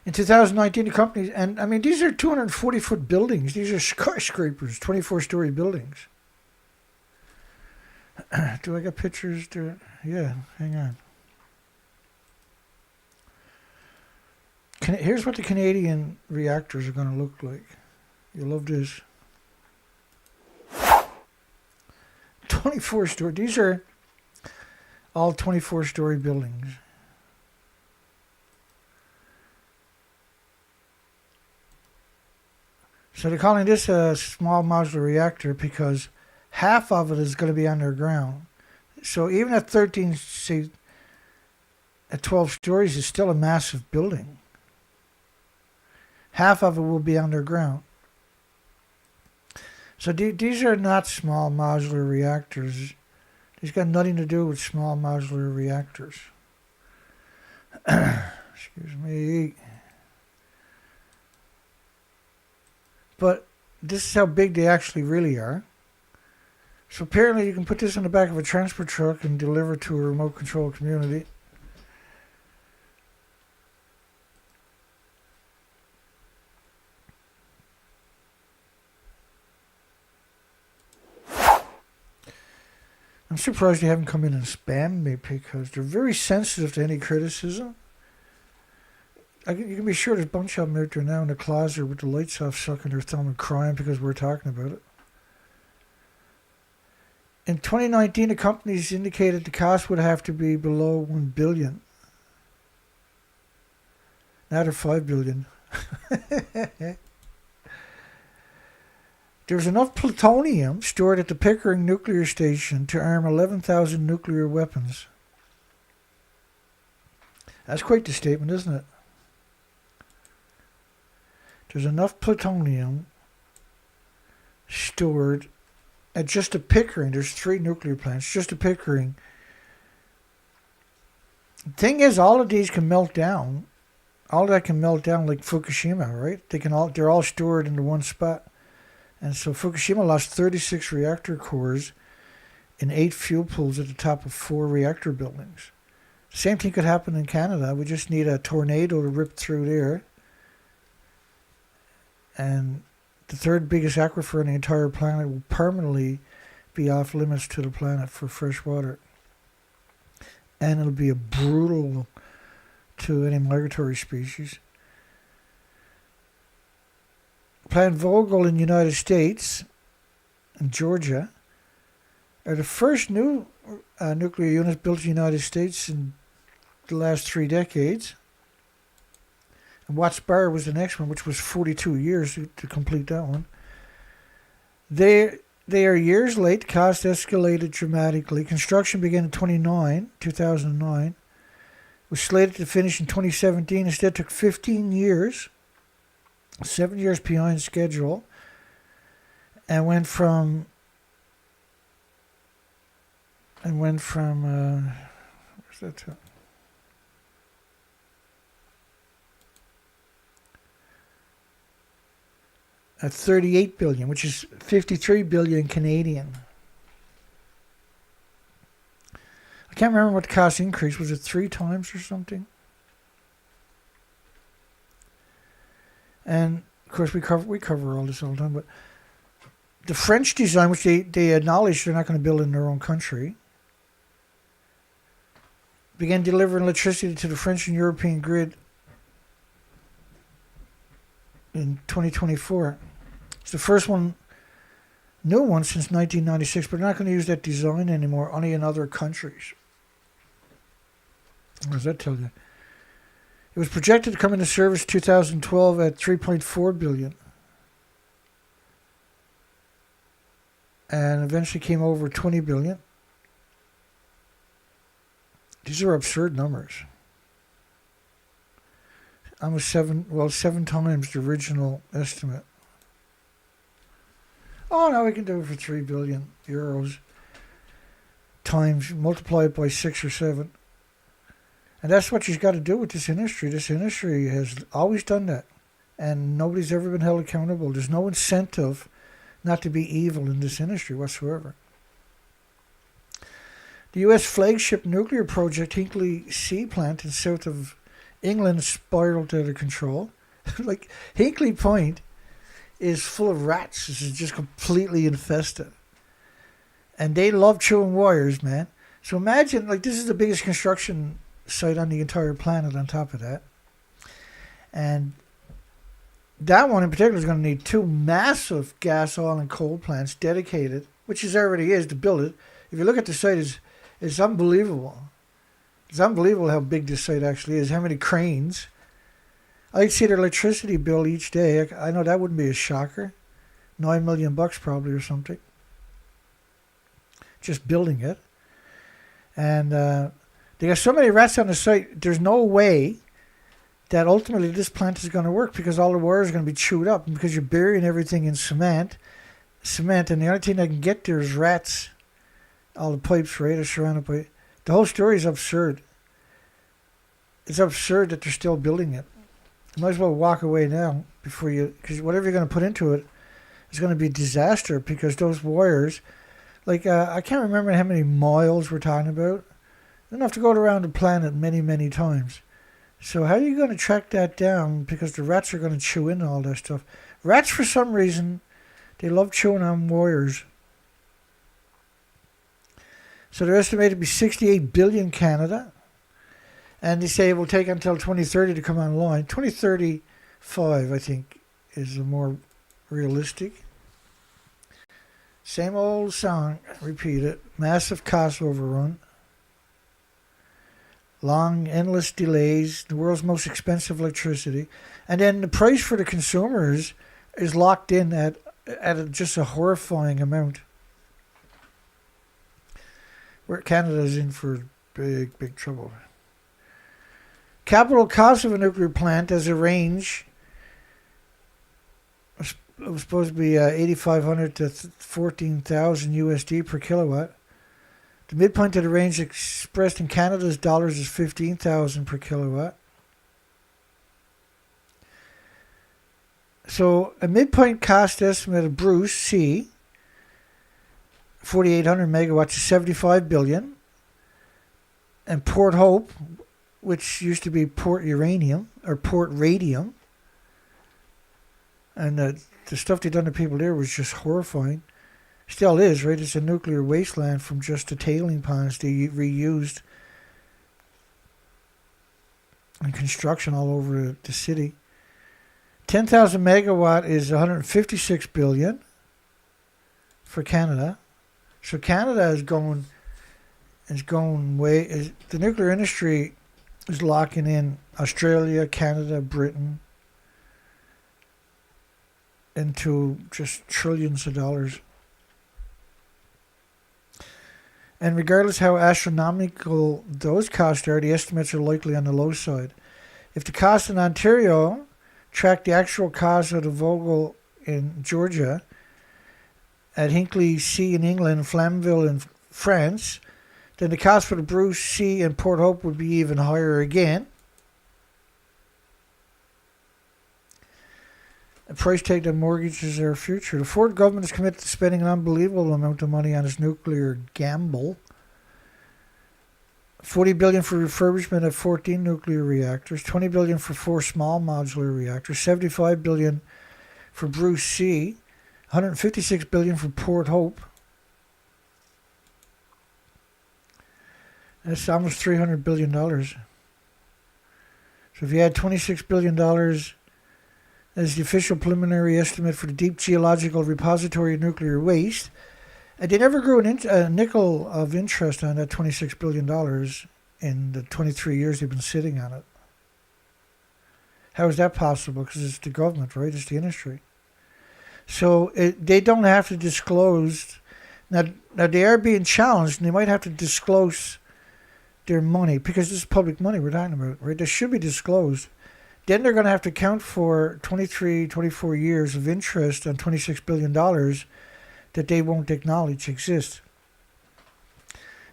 In 2019, the companies, and I mean, these are 240-foot buildings. These are skyscrapers, 24-story buildings. Do I got pictures? Yeah, hang on. Here's what the Canadian reactors are going to look like. You'll love this. 24-story. These are all 24-story buildings. So they're calling this a small modular reactor because half of it is going to be underground. So even at 13, say, at 12 stories, is still a massive building. Half of it will be underground. So these are not small modular reactors. These got nothing to do with small modular reactors. Excuse me. But this is how big they actually really are. So apparently you can put this on the back of a transport truck and deliver to a remote control community. I'm surprised they haven't come in and spammed me because they're very sensitive to any criticism. You can be sure there's a bunch of them out there now in the closet with the lights off, sucking their thumb and crying because we're talking about it. In 2019, the companies indicated the cost would have to be below $1 billion. Now they're $5 billion. There's enough plutonium stored at the Pickering nuclear station to arm 11,000 nuclear weapons. That's quite the statement, isn't it? There's enough plutonium stored at just a Pickering. There's 3 nuclear plants, just a Pickering. The thing is, all of these can melt down. All of that can melt down like Fukushima, right? They're all stored into one spot. And so Fukushima lost 36 reactor cores and 8 fuel pools at the top of 4 reactor buildings. Same thing could happen in Canada. We just need a tornado to rip through there. And the 3rd biggest aquifer on the entire planet will permanently be off limits to the planet for fresh water. And it'll be a brutal to any migratory species. Plant Vogel in the United States and Georgia are the first new nuclear units built in the United States in the last 3 decades. And Watts Bar was the next one, which was 42 years to complete that one. They are years late. Cost escalated dramatically. Construction began in 2009. Was slated to finish in 2017. Instead, took 15 years, 7 years behind schedule, and went from where's that? At 38 billion, which is 53 billion Canadian. I can't remember what the cost increase was. It 3 times or something? And of course we cover all this all the time. But the French design, which they acknowledge they're not going to build in their own country, began delivering electricity to the French and European grid in 2024. It's the first new one since 1996, but they're not going to use that design anymore, only in other countries. What does that tell you? It was projected to come into service 2012 at $3.4 billion. And eventually came over $20 billion. These are absurd numbers. Almost 7 times the original estimate. Oh, now we can do it for 3 billion euros times, multiply it by 6 or 7. And that's what you've got to do with this industry. This industry has always done that. And nobody's ever been held accountable. There's no incentive not to be evil in this industry whatsoever. The US flagship nuclear project, Hinkley-C plant in south of England, spiraled out of control. Like, Hinkley Point is full of rats. This is just completely infested. And they love chewing wires, man. So imagine, like, this is the biggest construction site on the entire planet on top of that. And that one in particular is going to need 2 massive gas, oil, and coal plants dedicated, which is already is to build it. If you look at the site, it's unbelievable. It's unbelievable how big this site actually is, how many cranes. I'd see their electricity bill each day. I know that wouldn't be a shocker. $9 million probably or something. Just building it. And they got so many rats on the site, there's no way that ultimately this plant is going to work because all the wires are going to be chewed up and because you're burying everything in cement, and the only thing that can get there is rats. All the pipes, right, are surrounded by... The whole story is absurd. It's absurd that they're still building it. You might as well walk away now before you... Because whatever you're going to put into it is going to be a disaster because those wires... Like, I can't remember how many miles we're talking about. You're going to have to go around the planet many, many times. So how are you going to track that down? Because the rats are going to chew in all that stuff. Rats, for some reason, they love chewing on wires. So they're estimated to be 68 billion Canada. And they say it will take until 2030 to come online. 2035, I think, is the more realistic. Same old song, repeat it. Massive cost overrun. Long, endless delays. The world's most expensive electricity. And then the price for the consumers is locked in at just a horrifying amount. Where Canada's in for big, big trouble. Capital cost of a nuclear plant as a range was supposed to be 8,500 to 14,000 USD per kilowatt. The midpoint of the range expressed in Canada's dollars is 15,000 per kilowatt. So a midpoint cost estimate of Bruce C, 4,800 megawatts, is 75 billion. And Port Hope, which used to be Port Uranium or Port Radium, and the stuff they done to people there was just horrifying. Still is, right? It's a nuclear wasteland from just the tailing ponds they reused in construction all over the city. 10,000 megawatt is 156 billion for Canada. So Canada is going way. The nuclear industry is locking in Australia, Canada, Britain into just trillions of dollars. And regardless how astronomical those costs are, the estimates are likely on the low side. If the cost in Ontario tracked the actual cost of the Vogel in Georgia, at Hinkley-C in England, Flamanville in France, then the cost for the Bruce C and Port Hope would be even higher again. The price tag that mortgages their future. The Ford government is committed to spending an unbelievable amount of money on its nuclear gamble. $40 billion for refurbishment of 14 nuclear reactors, $20 billion for 4 small modular reactors, $75 billion for Bruce C, $156 billion for Port Hope. That's almost $300 billion. So if you add $26 billion as the official preliminary estimate for the Deep Geological Repository of nuclear waste, and they never grew a nickel of interest on that $26 billion in the 23 years they've been sitting on it. How is that possible? Because it's the government, right? It's the industry. So they don't have to disclose. Now they are being challenged, and they might have to disclose their money, because this is public money we're talking about, right? This should be disclosed. Then they're going to have to account for 23, 24 years of interest on $26 billion that they won't acknowledge exists.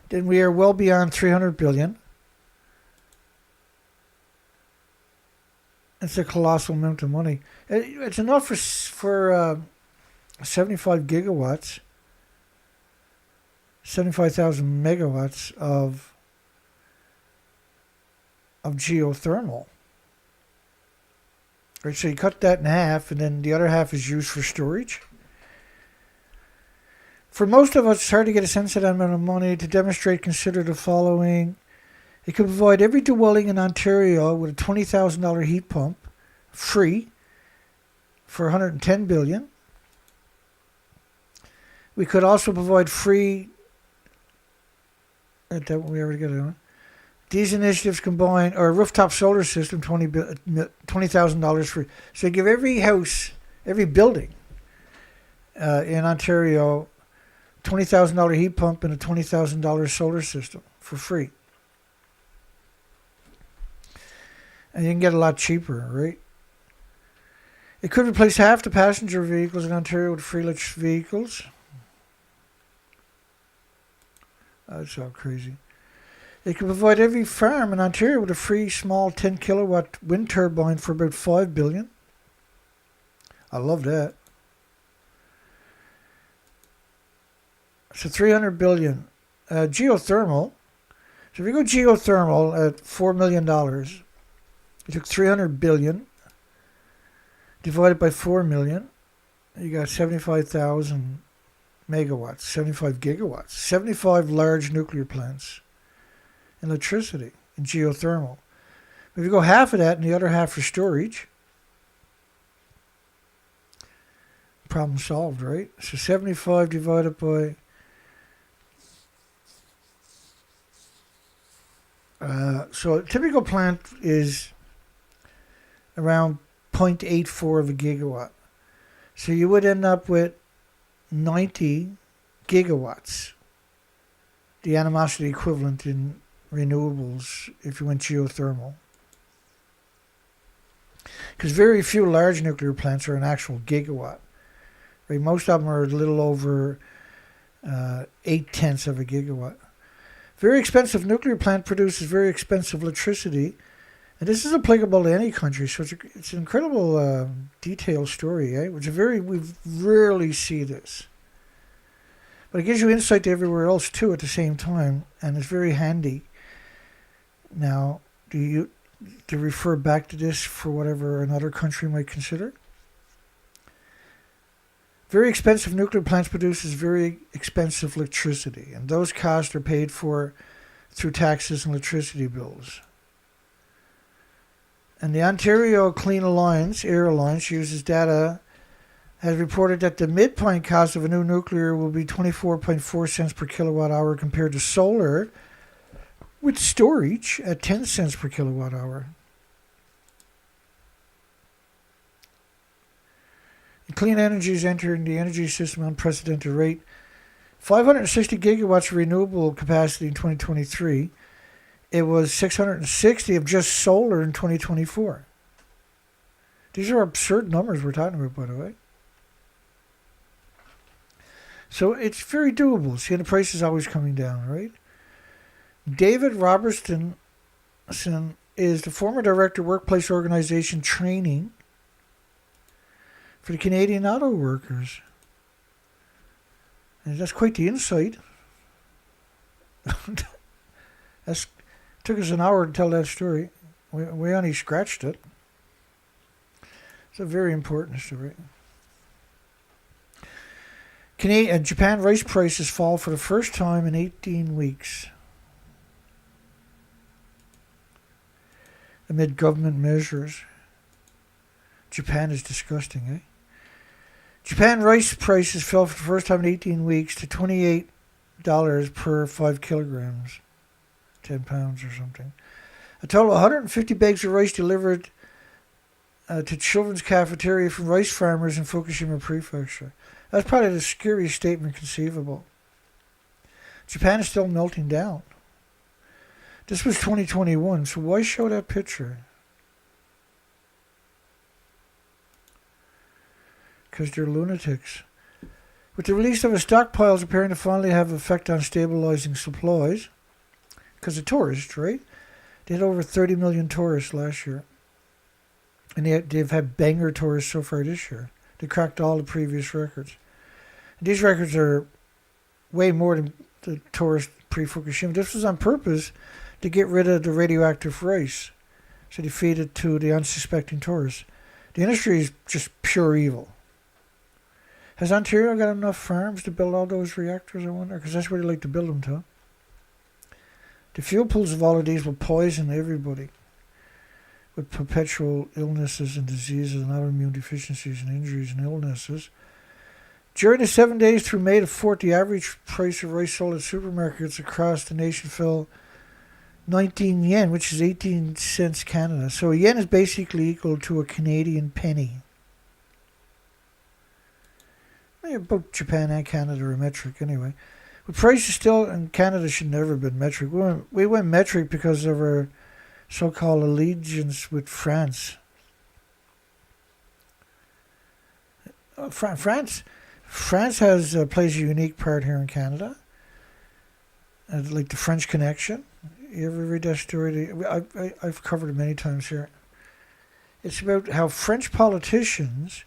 Then we are well beyond 300 billion. It's a colossal amount of money. It's enough for 75 gigawatts, 75,000 megawatts of geothermal. Right, so you cut that in half, and then the other half is used for storage. For most of us, it's hard to get a sense of that amount of money. To demonstrate, consider the following. It could provide every dwelling in Ontario with a $20,000 heat pump, free, for 110 billion. We could also provide free. That we already got it on. These initiatives combine, or a rooftop solar system, $20,000 free. So you give every house, every building in Ontario, $20,000 heat pump and a $20,000 solar system for free. And you can get a lot cheaper, right? It could replace half the passenger vehicles in Ontario with free electric vehicles. That's all crazy. It can provide every farm in Ontario with a free small 10 kilowatt wind turbine for about $5 billion. I love that. So $300 billion. Geothermal. So if you go geothermal at $4 million, you took $300 billion, divided by 4 million, you got 75,000 megawatts, 75 gigawatts, 75 large nuclear plants. Electricity and geothermal. If you go half of that and the other half for storage, problem solved, right? So 75 divided by so a typical plant is around 0.84 of a gigawatt. So you would end up with 90 gigawatts, the animosity equivalent in renewables if you went geothermal. Because very few large nuclear plants are an actual gigawatt. Right? Most of them are a little over 0.8 of a gigawatt. Very expensive nuclear plant produces very expensive electricity. And this is applicable to any country, so it's an incredible detailed story, eh? We rarely see this. But it gives you insight to everywhere else too at the same time, and it's very handy. Now, to refer back to this for whatever another country might consider? Very expensive nuclear plants produces very expensive electricity, and those costs are paid for through taxes and electricity bills. And the Ontario Clean Alliance, Air Alliance, uses data, has reported that the midpoint cost of a new nuclear will be 24.4 cents per kilowatt hour compared to solar, with storage at 10 cents per kilowatt hour. Clean energy is entering the energy system at an unprecedented rate. 560 gigawatts of renewable capacity in 2023. It was 660 of just solar in 2024. These are absurd numbers we're talking about, by the way. So it's very doable. See, the price is always coming down, right? David Robertson is the former director of workplace organization training for the Canadian auto workers. And that's quite the insight. That took us an hour to tell that story. We only scratched it. It's a very important story. Japan rice prices fall for the first time in 18 weeks. Amid government measures. Japan is disgusting, eh? Japan rice prices fell for the first time in 18 weeks to $28 per 5 kilograms. 10 pounds or something. A total of 150 bags of rice delivered to children's cafeteria from rice farmers in Fukushima Prefecture. That's probably the scariest statement conceivable. Japan is still melting down. This was 2021, so why show that picture? Because they're lunatics. With the release of the stockpiles appearing to finally have effect on stabilizing supplies, because of tourists, right? They had over 30 million tourists last year. And they've had banger tourists so far this year. They cracked all the previous records. And these records are way more than the tourists pre-Fukushima. This was on purpose to get rid of the radioactive rice. So they feed it to the unsuspecting tourists. The industry is just pure evil. Has Ontario got enough farms to build all those reactors, I wonder? Because that's where they like to build them to. The fuel pools of all of these will poison everybody with perpetual illnesses and diseases and autoimmune deficiencies and injuries and illnesses. During the 7 days through May the 4th, the average price of rice sold at supermarkets across the nation fell 19 yen, which is 18 cents Canada. So a yen is basically equal to a Canadian penny. Both Japan and Canada are metric anyway. But prices still in Canada should never have been metric. We went metric because of our so-called allegiance with France. France has plays a unique part here in Canada. Like the French Connection. You ever read that story? I've covered it many times here. It's about how French politicians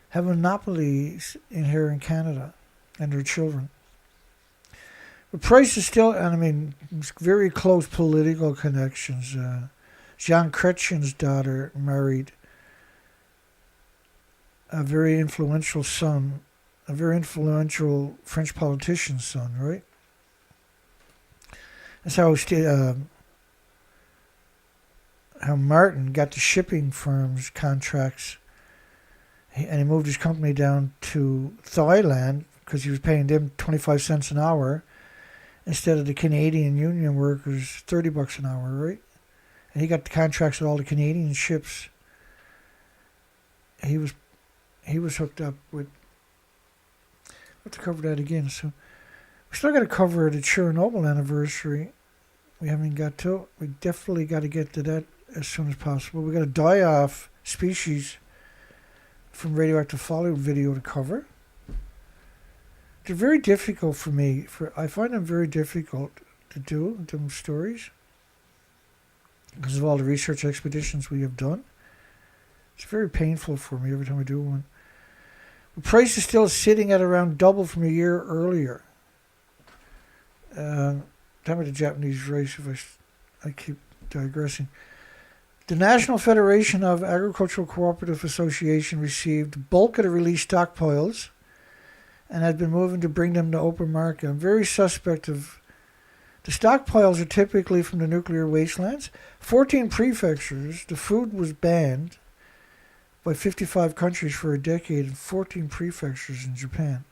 have monopolies in here in Canada and their children. The price is still, and I mean, very close political connections. Jean Chrétien's daughter married a very influential son, a very influential French politician's son, right? That's how Martin got the shipping firms contracts, and he moved his company down to Thailand because he was paying them 25 cents an hour instead of the Canadian union workers $30 an hour, right? And he got the contracts with all the Canadian ships. He was hooked up with. I'll have to cover that again. So we still got to cover the Chernobyl anniversary. We haven't got to. We definitely got to get to that as soon as possible. We got a die-off species from Radioactive Folly video to cover. They're very difficult for me. I find them very difficult to do, them stories, because of all the research expeditions we have done. It's very painful for me every time I do one. The price is still sitting at around double from a year earlier. Time of the Japanese rice, if I keep digressing. The National Federation of Agricultural Cooperative Association received bulk of the released stockpiles and had been moving to bring them to open market. I'm very suspect of... The stockpiles are typically from the nuclear wastelands. 14 prefectures, the food was banned by 55 countries for a decade and 14 prefectures in Japan.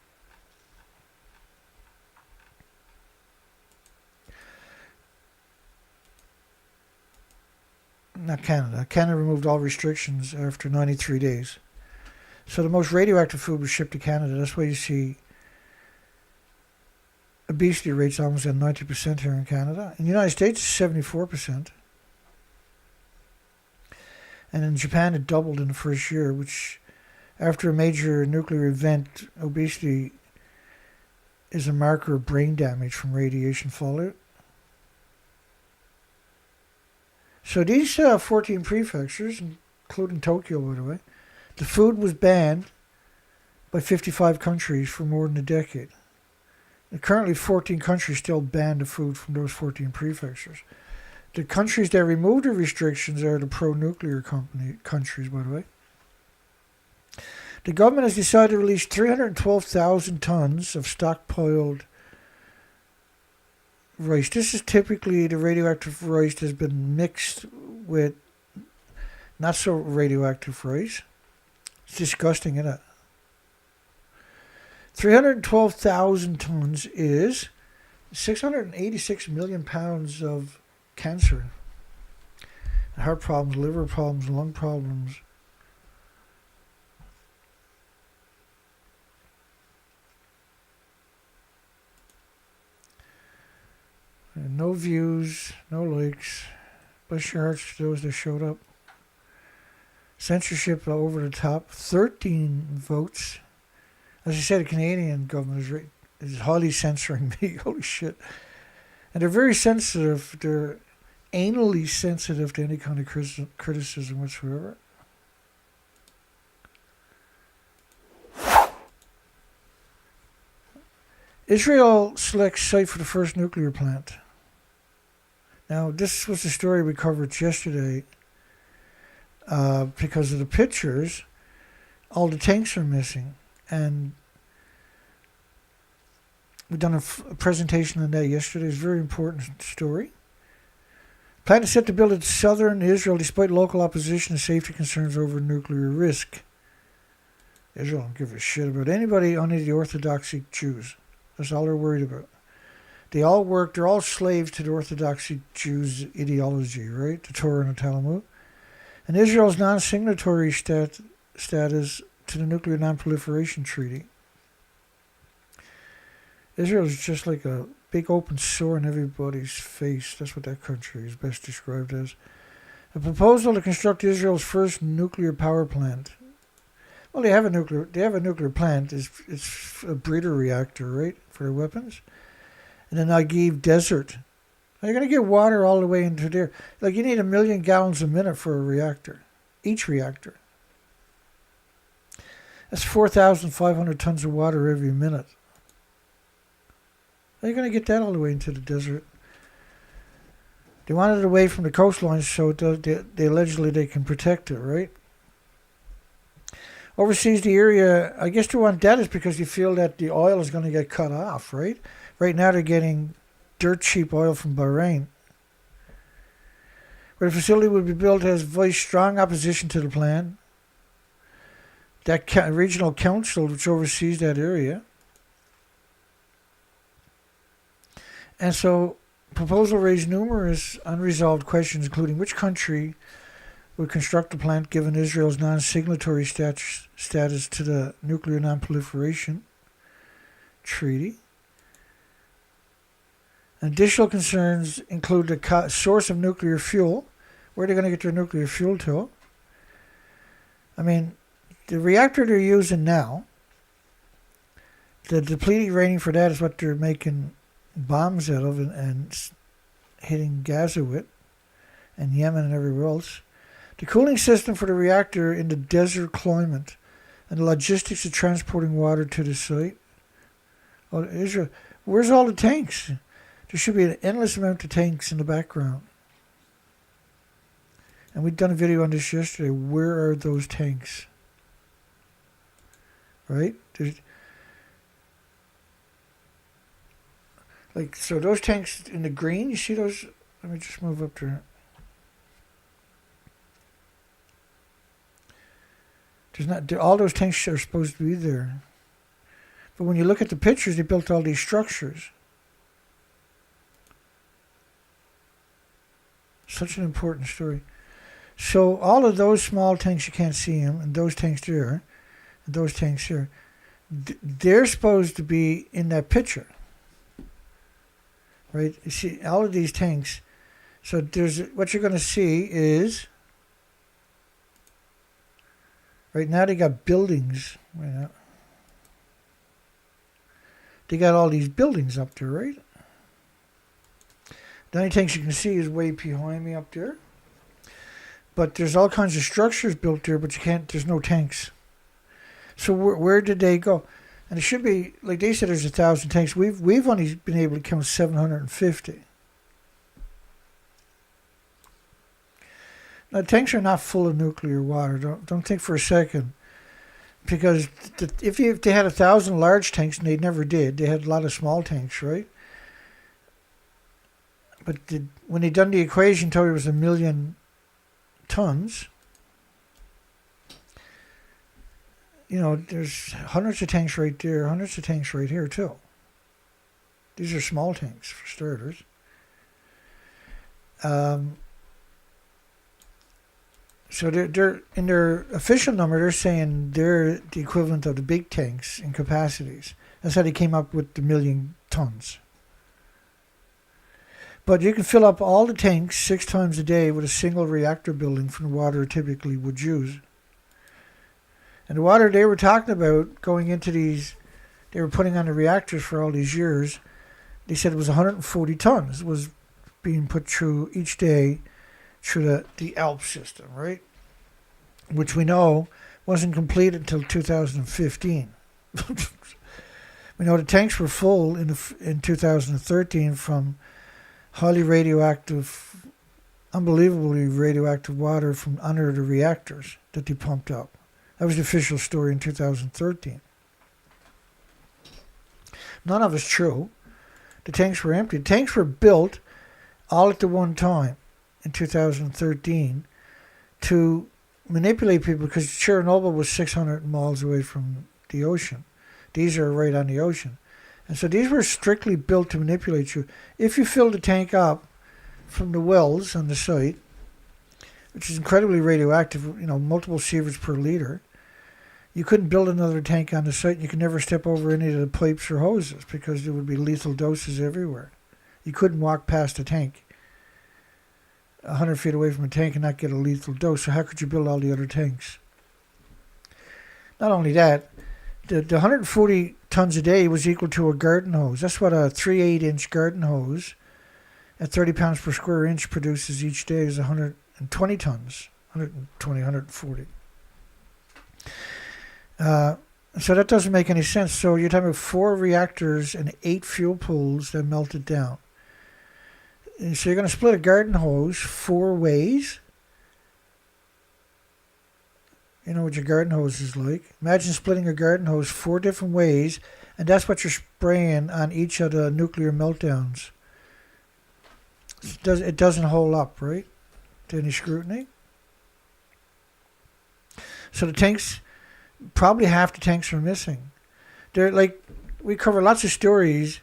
Not Canada. Canada removed all restrictions after 93 days. So the most radioactive food was shipped to Canada. That's why you see obesity rates almost at 90% here in Canada. In the United States, it's 74%. And in Japan, it doubled in the first year, which after a major nuclear event, obesity is a marker of brain damage from radiation fallout. So these 14 prefectures, including Tokyo, by the way, the food was banned by 55 countries for more than a decade. And currently, 14 countries still ban the food from those 14 prefectures. The countries that removed the restrictions are the pro-nuclear countries, by the way. The government has decided to release 312,000 tons of stockpiled rice. This is typically the radioactive rice that's been mixed with not so radioactive rice. It's disgusting, isn't it? 312,000 tons is 686 million pounds of cancer, heart problems, liver problems, lung problems. And no No views, no likes. Bless your hearts to those that showed up. Censorship over the top. 13 votes. As I said, the Canadian government is highly censoring me. Holy shit. And they're very sensitive. They're anally sensitive to any kind of criticism whatsoever. Israel selects site for the first nuclear plant. Now, this was the story we covered yesterday. Because of the pictures, all the tanks are missing. And we've done a presentation on that yesterday. It's a very important story. Plant is set to build in southern Israel despite local opposition and safety concerns over nuclear risk. Israel don't give a shit about anybody, only the Orthodoxy Jews. That's all they're worried about. They're all slaves to the Orthodoxy Jews' ideology, right? The Torah and the Talmud. And Israel's non-signatory status to the Nuclear Non-Proliferation Treaty. Israel is just like a big open sore in everybody's face. That's what that country is best described as. A proposal to construct Israel's first nuclear power plant. Well, they have a nuclear plant. It's a breeder reactor, right, for their weapons. And the Negev desert. Now you're going to get water all the way into there. Like, you need 1 million gallons a minute for a reactor. Each reactor. That's 4,500 tons of water every minute. How are you going to get that all the way into the desert? They want it away from the coastline so they allegedly they can protect it, right? Overseas the area, I guess they want that is because you feel that the oil is going to get cut off, right? Right now they're getting dirt cheap oil from Bahrain. Where the facility would be built has voiced strong opposition to the plan. That regional council which oversees that area. And so proposal raised numerous unresolved questions, including which country would construct the plant given Israel's non-signatory status to the Nuclear Non-Proliferation Treaty. Additional concerns include the source of nuclear fuel. Where are they going to get their nuclear fuel to? I mean, the reactor they're using now, the depleted uranium for that is what they're making bombs out of and hitting Gaza with, and Yemen and everywhere else. The cooling system for the reactor in the desert climate, and the logistics of transporting water to the site. Oh, Israel, where's all the tanks? There should be an endless amount of tanks in the background. And we've done a video on this yesterday. Where are those tanks? Right? So those tanks in the green, you see those? Let me just move up there. All those tanks are supposed to be there. But when you look at the pictures, they built all these structures. Such an important story. So all of those small tanks, you can't see them, and those tanks there, and those tanks here, they're supposed to be in that picture. Right? You see, all of these tanks. So what you're going to see is, right now they got buildings. Right now. They got all these buildings up there, right? The only tanks you can see is way behind me up there. But there's all kinds of structures built there, but you can't, there's no tanks. So where did they go? And it should be, like they said, there's 1,000 tanks. We've only been able to count 750. Now, tanks are not full of nuclear water. Don't think for a second. Because if they had 1,000 large tanks, and they never did, they had a lot of small tanks, right? But when they done the equation, told it was 1 million tons. You know, there's hundreds of tanks right there, hundreds of tanks right here too. These are small tanks for starters. So they're in their official number, they're saying they're the equivalent of the big tanks in capacities. That's how they came up with the 1 million tons. But you can fill up all the tanks 6 times a day with a single reactor building from the water typically would use. And the water they were talking about going into these, they were putting on the reactors for all these years, they said it was 140 tons was being put through each day through the Alps system, right? Which we know wasn't completed until 2015. We know the tanks were full in 2013 from highly radioactive, unbelievably radioactive water from under the reactors that they pumped up. That was the official story in 2013. None of it's true. The tanks were empty. The tanks were built all at the one time in 2013 to manipulate people because Chernobyl was 600 miles away from the ocean. These are right on the ocean. And so these were strictly built to manipulate you. If you fill the tank up from the wells on the site, which is incredibly radioactive, multiple sieverts per liter, you couldn't build another tank on the site. You could never step over any of the pipes or hoses because there would be lethal doses everywhere. You couldn't walk past a tank 100 feet away from a tank and not get a lethal dose. So how could you build all the other tanks? Not only that, the 140 tons a day was equal to a garden hose. That's what a 3/8-inch garden hose at 30 pounds per square inch produces each day is 120 tons, 120, 140. So that doesn't make any sense. So you're talking about 4 reactors and 8 fuel pools that melted down. And so you're going to split a garden hose 4 ways. You know what your garden hose is like. Imagine splitting a garden hose 4 different ways, and that's what you're spraying on each of the nuclear meltdowns. It doesn't hold up, right, to any scrutiny. So the tanks, probably half the tanks are missing. They're like, we cover lots of stories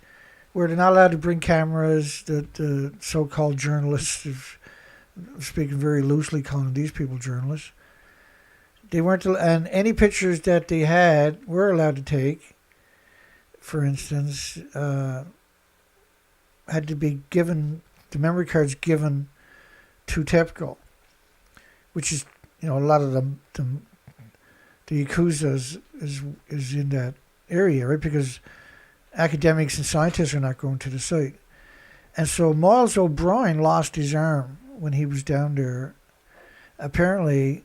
where they're not allowed to bring cameras, that the so-called journalists, speaking very loosely calling these people journalists, they weren't, and any pictures that they had were allowed to take, for instance, had to be given, the memory cards given to TEPCO, which is, a lot of the Yakuza is in that area, right? Because academics and scientists are not going to the site. And so Miles O'Brien lost his arm when he was down there. Apparently,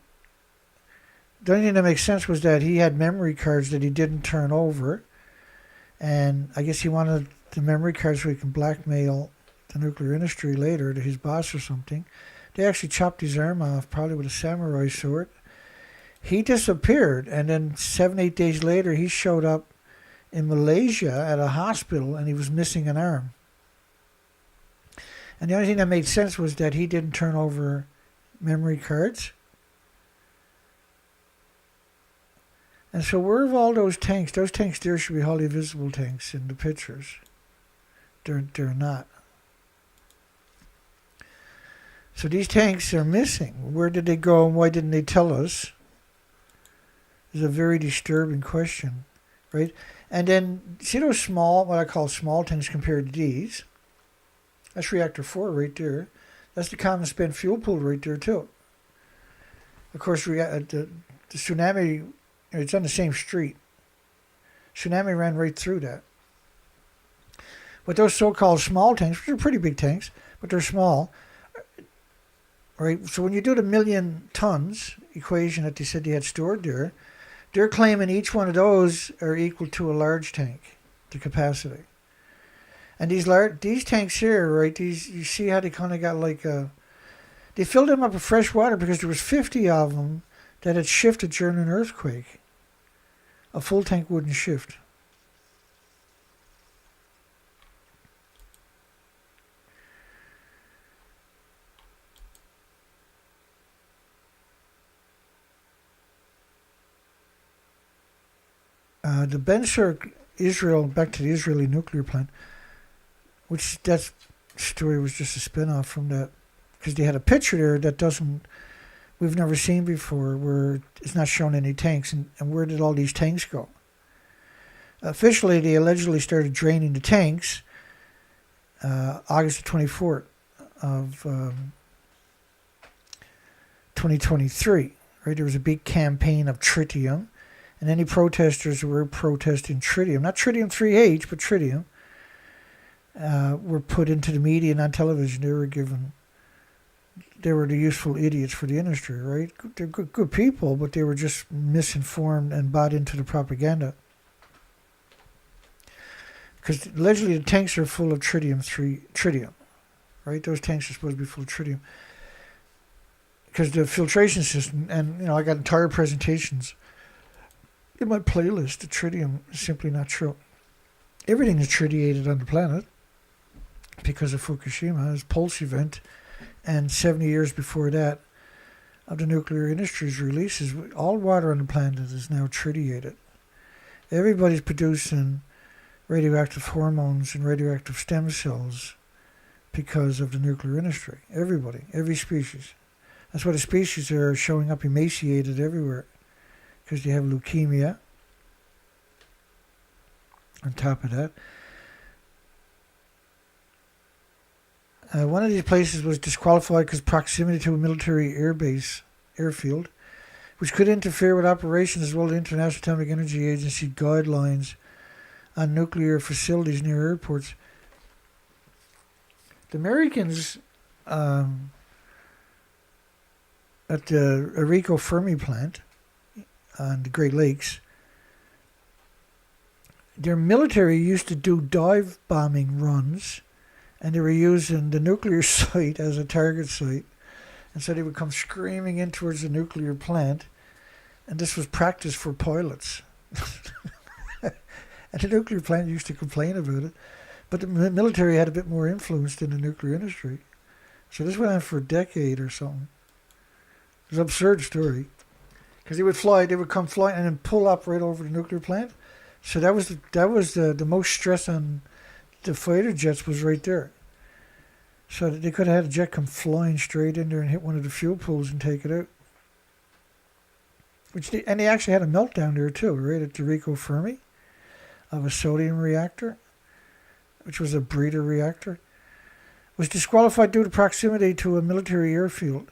the only thing that makes sense was that he had memory cards that he didn't turn over. And I guess he wanted the memory cards so he can blackmail the nuclear industry later to his boss or something. They actually chopped his arm off, probably with a samurai sword. He disappeared, and then 7-8 days later, he showed up in Malaysia at a hospital, and he was missing an arm. And the only thing that made sense was that he didn't turn over memory cards. And so where are all those tanks? Those tanks there should be highly visible tanks in the pictures. They're not. So these tanks are missing. Where did they go and why didn't they tell us? Is a very disturbing question, right? And then, see those small, what I call small tanks compared to these? That's reactor 4 right there. That's the common spent fuel pool right there too. Of course, the tsunami, it's on the same street. Tsunami ran right through that. But those so-called small tanks, which are pretty big tanks, but they're small, right? So when you do the million tons equation that they said they had stored there, they're claiming each one of those are equal to a large tank, the capacity. And these tanks here, right, you see how they kind of got like they filled them up with fresh water because there was 50 of them that had shifted during an earthquake. A full tank wouldn't shift. The Ben-Sur Israel, back to the Israeli nuclear plant, which that story was just a spin-off from that, because they had a picture there that we've never seen before, where it's not showing any tanks, and where did all these tanks go? Officially, they allegedly started draining the tanks August the 24th of 2023. Right, there was a big campaign of tritium, and any protesters who were protesting tritium, not tritium-3H, but tritium, were put into the media and on television. They were the useful idiots for the industry, right? They're good people, but they were just misinformed and bought into the propaganda. Because allegedly the tanks are full of tritium, right? Those tanks are supposed to be full of tritium. Because the filtration system, and I got entire presentations in my playlist. The tritium is simply not true. Everything is tritiated on the planet because of Fukushima, his pulse event, and 70 years before that of the nuclear industry's releases. All water on the planet is now tritiated. Everybody's producing radioactive hormones and radioactive stem cells because of the nuclear industry. Everybody, every species. That's why the species are showing up emaciated everywhere, because they have leukemia. On top of that, one of these places was disqualified because proximity to a military airfield, which could interfere with operations as well as the International Atomic Energy Agency guidelines on nuclear facilities near airports. The Americans at the Enrico Fermi plant on the Great Lakes, their military used to do dive bombing runs, and they were using the nuclear site as a target site. And so they would come screaming in towards the nuclear plant, and this was practice for pilots. And the nuclear plant used to complain about it, but the military had a bit more influence than the nuclear industry. So this went on for a decade or something. It was an absurd story, because they would come flying and then pull up right over the nuclear plant. So that was the most stress on the fighter jets was right there. So that they could have had a jet come flying straight in there and hit one of the fuel pools and take it out. And they actually had a meltdown there too, right at the Enrico Fermi, of a sodium reactor, which was a breeder reactor. Was disqualified due to proximity to a military airfield,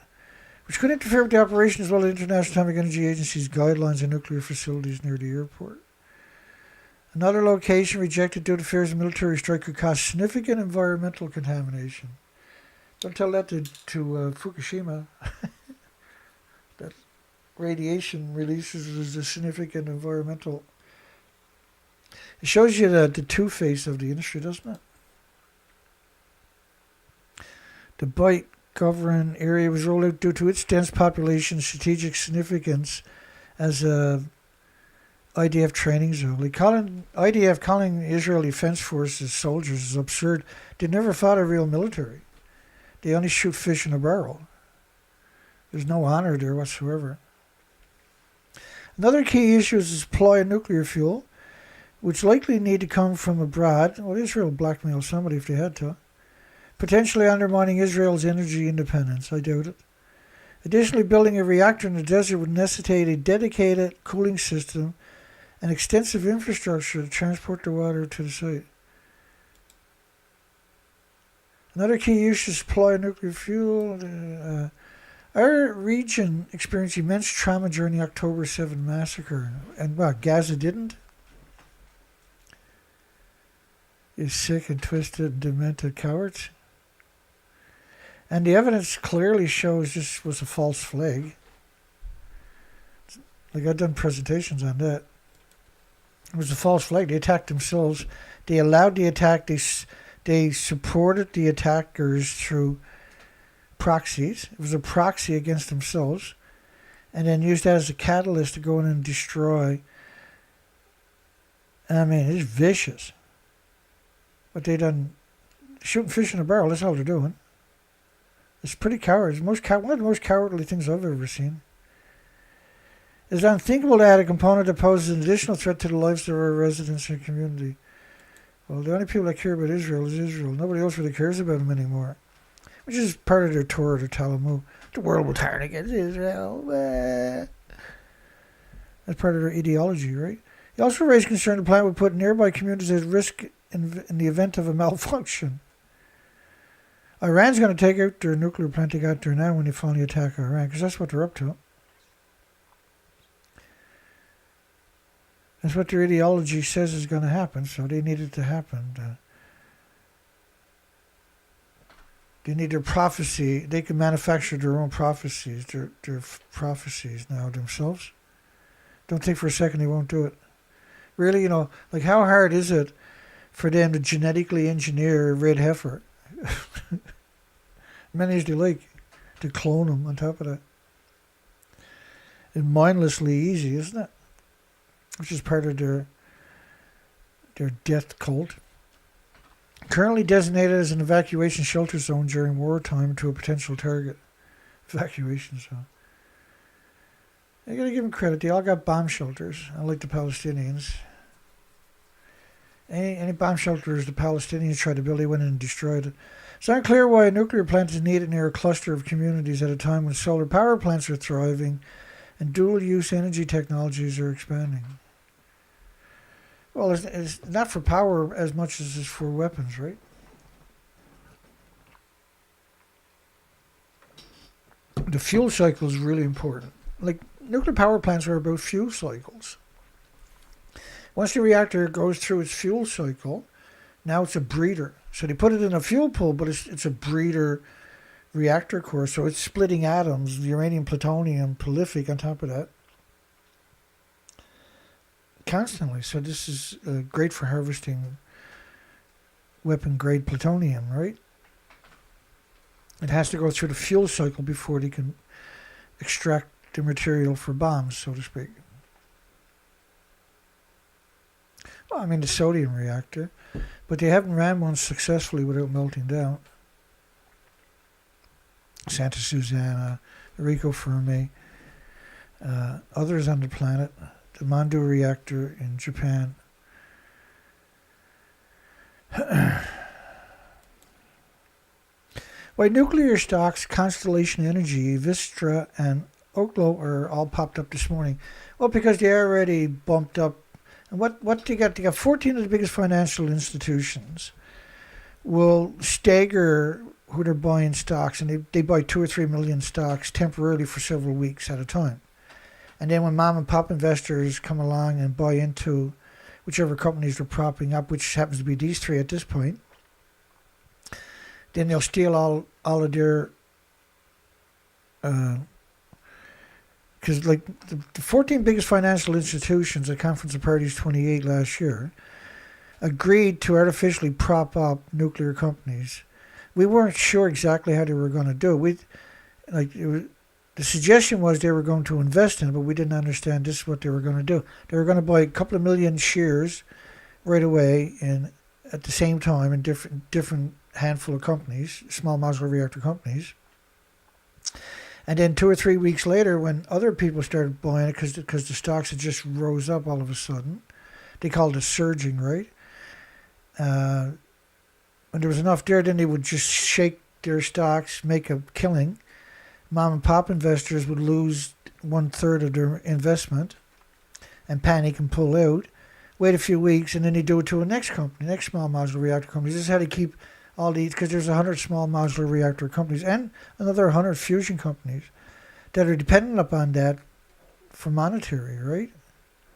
which could interfere with the operation as well as the International Atomic Energy Agency's guidelines on nuclear facilities near the airport. Another location rejected due to fears of military strike could cause significant environmental contamination. Don't tell that to Fukushima. That radiation releases is a significant environmental. It shows you the two-face of the industry, doesn't it? The Bight government area was rolled out due to its dense population, strategic significance as a IDF training zone. IDF calling Israel Defense Forces soldiers is absurd. They never fought a real military. They only shoot fish in a barrel. There's no honor there whatsoever. Another key issue is the supply of nuclear fuel, which likely need to come from abroad. Well, Israel blackmail somebody if they had to. Potentially undermining Israel's energy independence. I doubt it. Additionally, building a reactor in the desert would necessitate a dedicated cooling system and extensive infrastructure to transport the water to the site. Another key issue is supply of nuclear fuel. Our region experienced immense trauma during the October 7 massacre. And Gaza didn't? You sick and twisted, demented cowards. And the evidence clearly shows this was a false flag. Like, I've done presentations on that. It was a false flag. They attacked themselves. They allowed the attack. They supported the attackers through proxies. It was a proxy against themselves. And then used that as a catalyst to go in and destroy. I mean, it's vicious. But they done shooting fish in a barrel. That's all they're doing. It's pretty cowardly. One of the most cowardly things I've ever seen. It's unthinkable to add a component that poses an additional threat to the lives of our residents and community. Well, the only people that care about Israel is Israel. Nobody else really cares about them anymore. Which is part of their Torah, their Talmud. The world will turn against Israel. That's part of their ideology, right? He also raised concern the plant would put nearby communities at risk in the event of a malfunction. Iran's going to take out their nuclear plant they got there now when they finally attack Iran, because that's what they're up to. That's what their ideology says is going to happen, so they need it to happen. They need their prophecy. They can manufacture their own prophecies, their prophecies now themselves. Don't think for a second they won't do it. Really, like how hard is it for them to genetically engineer a red heifer? Many as they like, to clone them on top of that. It's mindlessly easy, isn't it? Which is part of their death cult. Currently designated as an evacuation shelter zone during wartime to a potential target. Evacuation zone. I gotta give them credit. They all got bomb shelters, unlike the Palestinians. Any bomb shelters the Palestinians tried to build, they went in and destroyed it. It's unclear why a nuclear plant is needed near a cluster of communities at a time when solar power plants are thriving and dual-use energy technologies are expanding. Well, it's not for power as much as it's for weapons, right? The fuel cycle is really important. Like, nuclear power plants are about fuel cycles. Once the reactor goes through its fuel cycle, now it's a breeder. So they put it in a fuel pool, but it's a breeder reactor core. So it's splitting atoms, uranium, plutonium, prolific on top of that. Constantly. So this is great for harvesting weapon-grade plutonium, right? It has to go through the fuel cycle before they can extract the material for bombs, so to speak. Well, I mean the sodium reactor, but they haven't ran one successfully without melting down. Santa Susana, Enrico Fermi, others on the planet, the Mandu reactor in Japan. Why nuclear stocks, Constellation Energy, Vistra, and Oklo are all popped up this morning? Well, because they already bumped up. And what they got? They got 14 of the biggest financial institutions will stagger who they're buying stocks, and they buy 2 or 3 million stocks temporarily for several weeks at a time. And then when mom and pop investors come along and buy into whichever companies they're propping up, which happens to be these three at this point, then they'll steal all of their, because like the 14 biggest financial institutions at Conference of Parties 28 last year agreed to artificially prop up nuclear companies. We weren't sure exactly how they were going to do it. The suggestion was they were going to invest in it, but we didn't understand this is what they were going to do. They were going to buy a couple of million shares right away and at the same time in different handful of companies, small modular reactor companies. And then 2 or 3 weeks later, when other people started buying it because the stocks had just rose up all of a sudden, they called it surging, right? When there was enough there, then they would just shake their stocks, make a killing. Mom and pop investors would lose 1/3 of their investment and panic and pull out. Wait a few weeks, and then they do it to a next company, next small modular reactor company. This is how they keep all these, because there's 100 small modular reactor companies and another 100 fusion companies that are dependent upon that for monetary, right?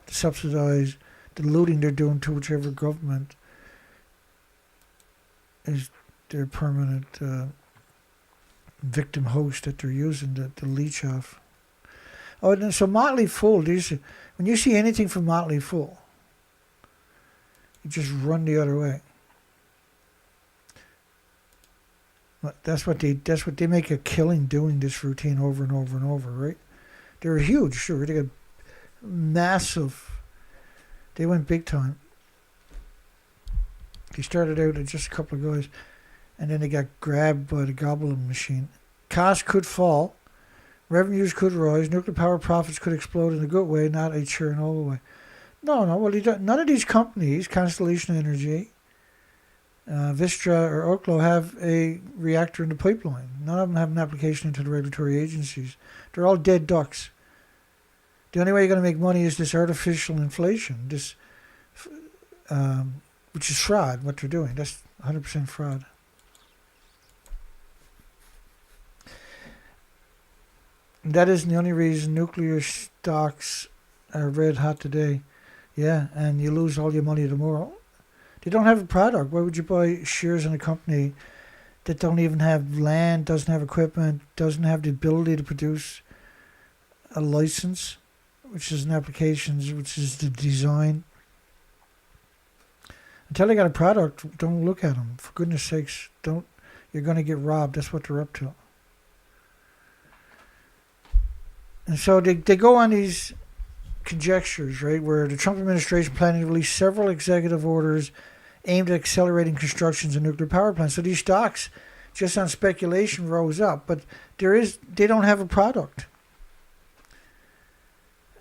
To subsidize the looting they're doing to whichever government is their permanent victim host that they're using to leech off. Oh, and so Motley Fool, when you see anything from Motley Fool, you just run the other way. That's what they make a killing doing this routine over and over and over, right? They're huge, sure. They got massive. They went big time. They started out as just a couple of guys, and then they got grabbed by the gobbling machine. Costs could fall, revenues could rise, nuclear power profits could explode in a good way, not a Chernobyl way. No. Well, none of these companies, Constellation Energy, Vistra, or Oklo, have a reactor in the pipeline. None of them have an application into the regulatory agencies. They're all dead ducks. The only way you're going to make money is this artificial inflation, this, which is fraud, what they're doing. That's 100% fraud. And that isn't the only reason nuclear stocks are red hot today. Yeah, and you lose all your money tomorrow. They don't have a product. Why would you buy shares in a company that don't even have land, doesn't have equipment, doesn't have the ability to produce a license, which is an application, which is the design? Until they got a product, don't look at them. For goodness sakes, don't. You're going to get robbed. That's what they're up to. And so they go on these conjectures, right, where the Trump administration planning to release several executive orders aimed at accelerating constructions of nuclear power plants. So these stocks, just on speculation, rose up, but they don't have a product.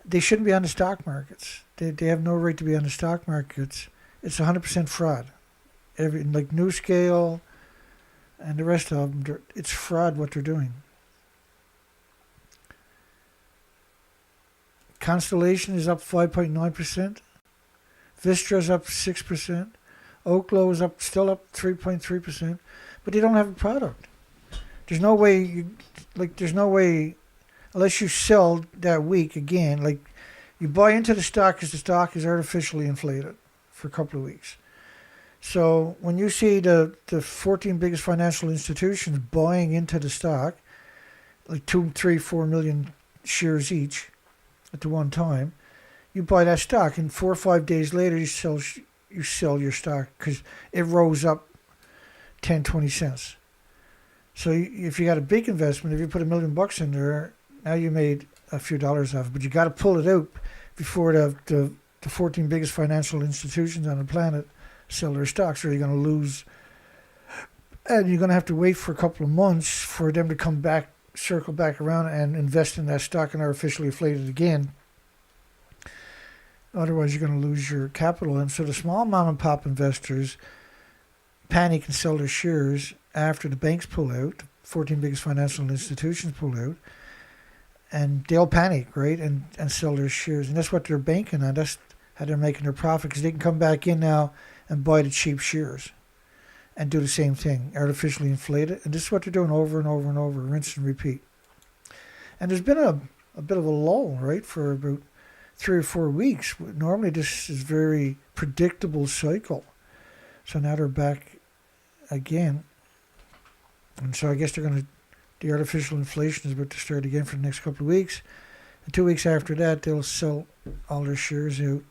They shouldn't be on the stock markets. They have no right to be on the stock markets. It's 100% fraud. Like NewScale and the rest of them, it's fraud what they're doing. Constellation is up 5.9%. Vistra is up 6%. Oklo is still up 3.3%. But they don't have a product. There's no way, unless you sell that week again, like you buy into the stock because the stock is artificially inflated for a couple of weeks. So when you see the 14 biggest financial institutions buying into the stock, like 2, 3, 4 million shares each at the one time, you buy that stock, and 4 or 5 days later you sell your stock because it rose up 10, 20 cents. So if you got a big investment, if you put $1 million in there, now you made a few dollars off it, but you got to pull it out before the 14 biggest financial institutions on the planet sell their stocks, or you're going to lose. And you're going to have to wait for a couple of months for them to come back, circle back around and invest in that stock and artificially inflate it again. Otherwise, you're going to lose your capital. And so the small mom and pop investors panic and sell their shares after the banks pull out, the 14 biggest financial institutions pull out, and they'll panic, right, and sell their shares. And that's what they're banking on. That's how they're making their profit, because they can come back in now and buy the cheap shares and do the same thing, artificially inflate it. And this is what they're doing over and over and over, rinse and repeat. And there's been a bit of a lull, right, for about 3 or 4 weeks. Normally this is very predictable cycle. So now they're back again. And so I guess the artificial inflation is about to start again for the next couple of weeks. And 2 weeks after that, they'll sell all their shares out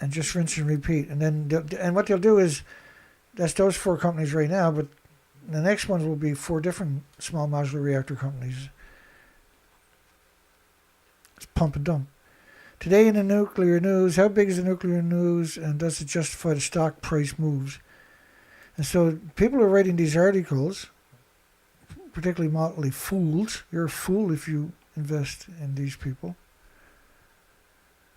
and just rinse and repeat. And then what they'll do is, that's those 4 companies right now, but the next ones will be 4 different small modular reactor companies. It's pump and dump. Today in the nuclear news, how big is the nuclear news, and does it justify the stock price moves? And so people are writing these articles, particularly motley fools. You're a fool if you invest in these people.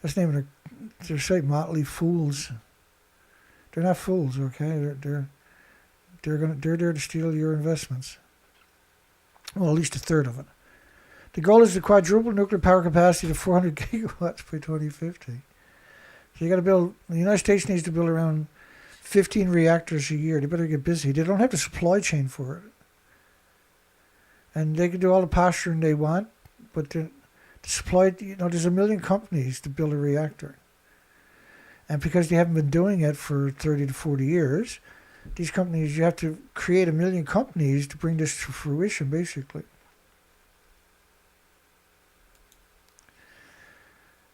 That's the name of their site, Motley Fools. They're not fools, okay? They're there to steal your investments. Well, at least a third of it. The goal is to quadruple nuclear power capacity to 400 gigawatts by 2050. So you got to build. The United States needs to build around 15 reactors a year. They better get busy. They don't have the supply chain for it, and they can do all the posturing they want, but the supply. There's 1 million companies to build a reactor. And because they haven't been doing it for 30 to 40 years, these companies, you have to create 1 million companies to bring this to fruition, basically.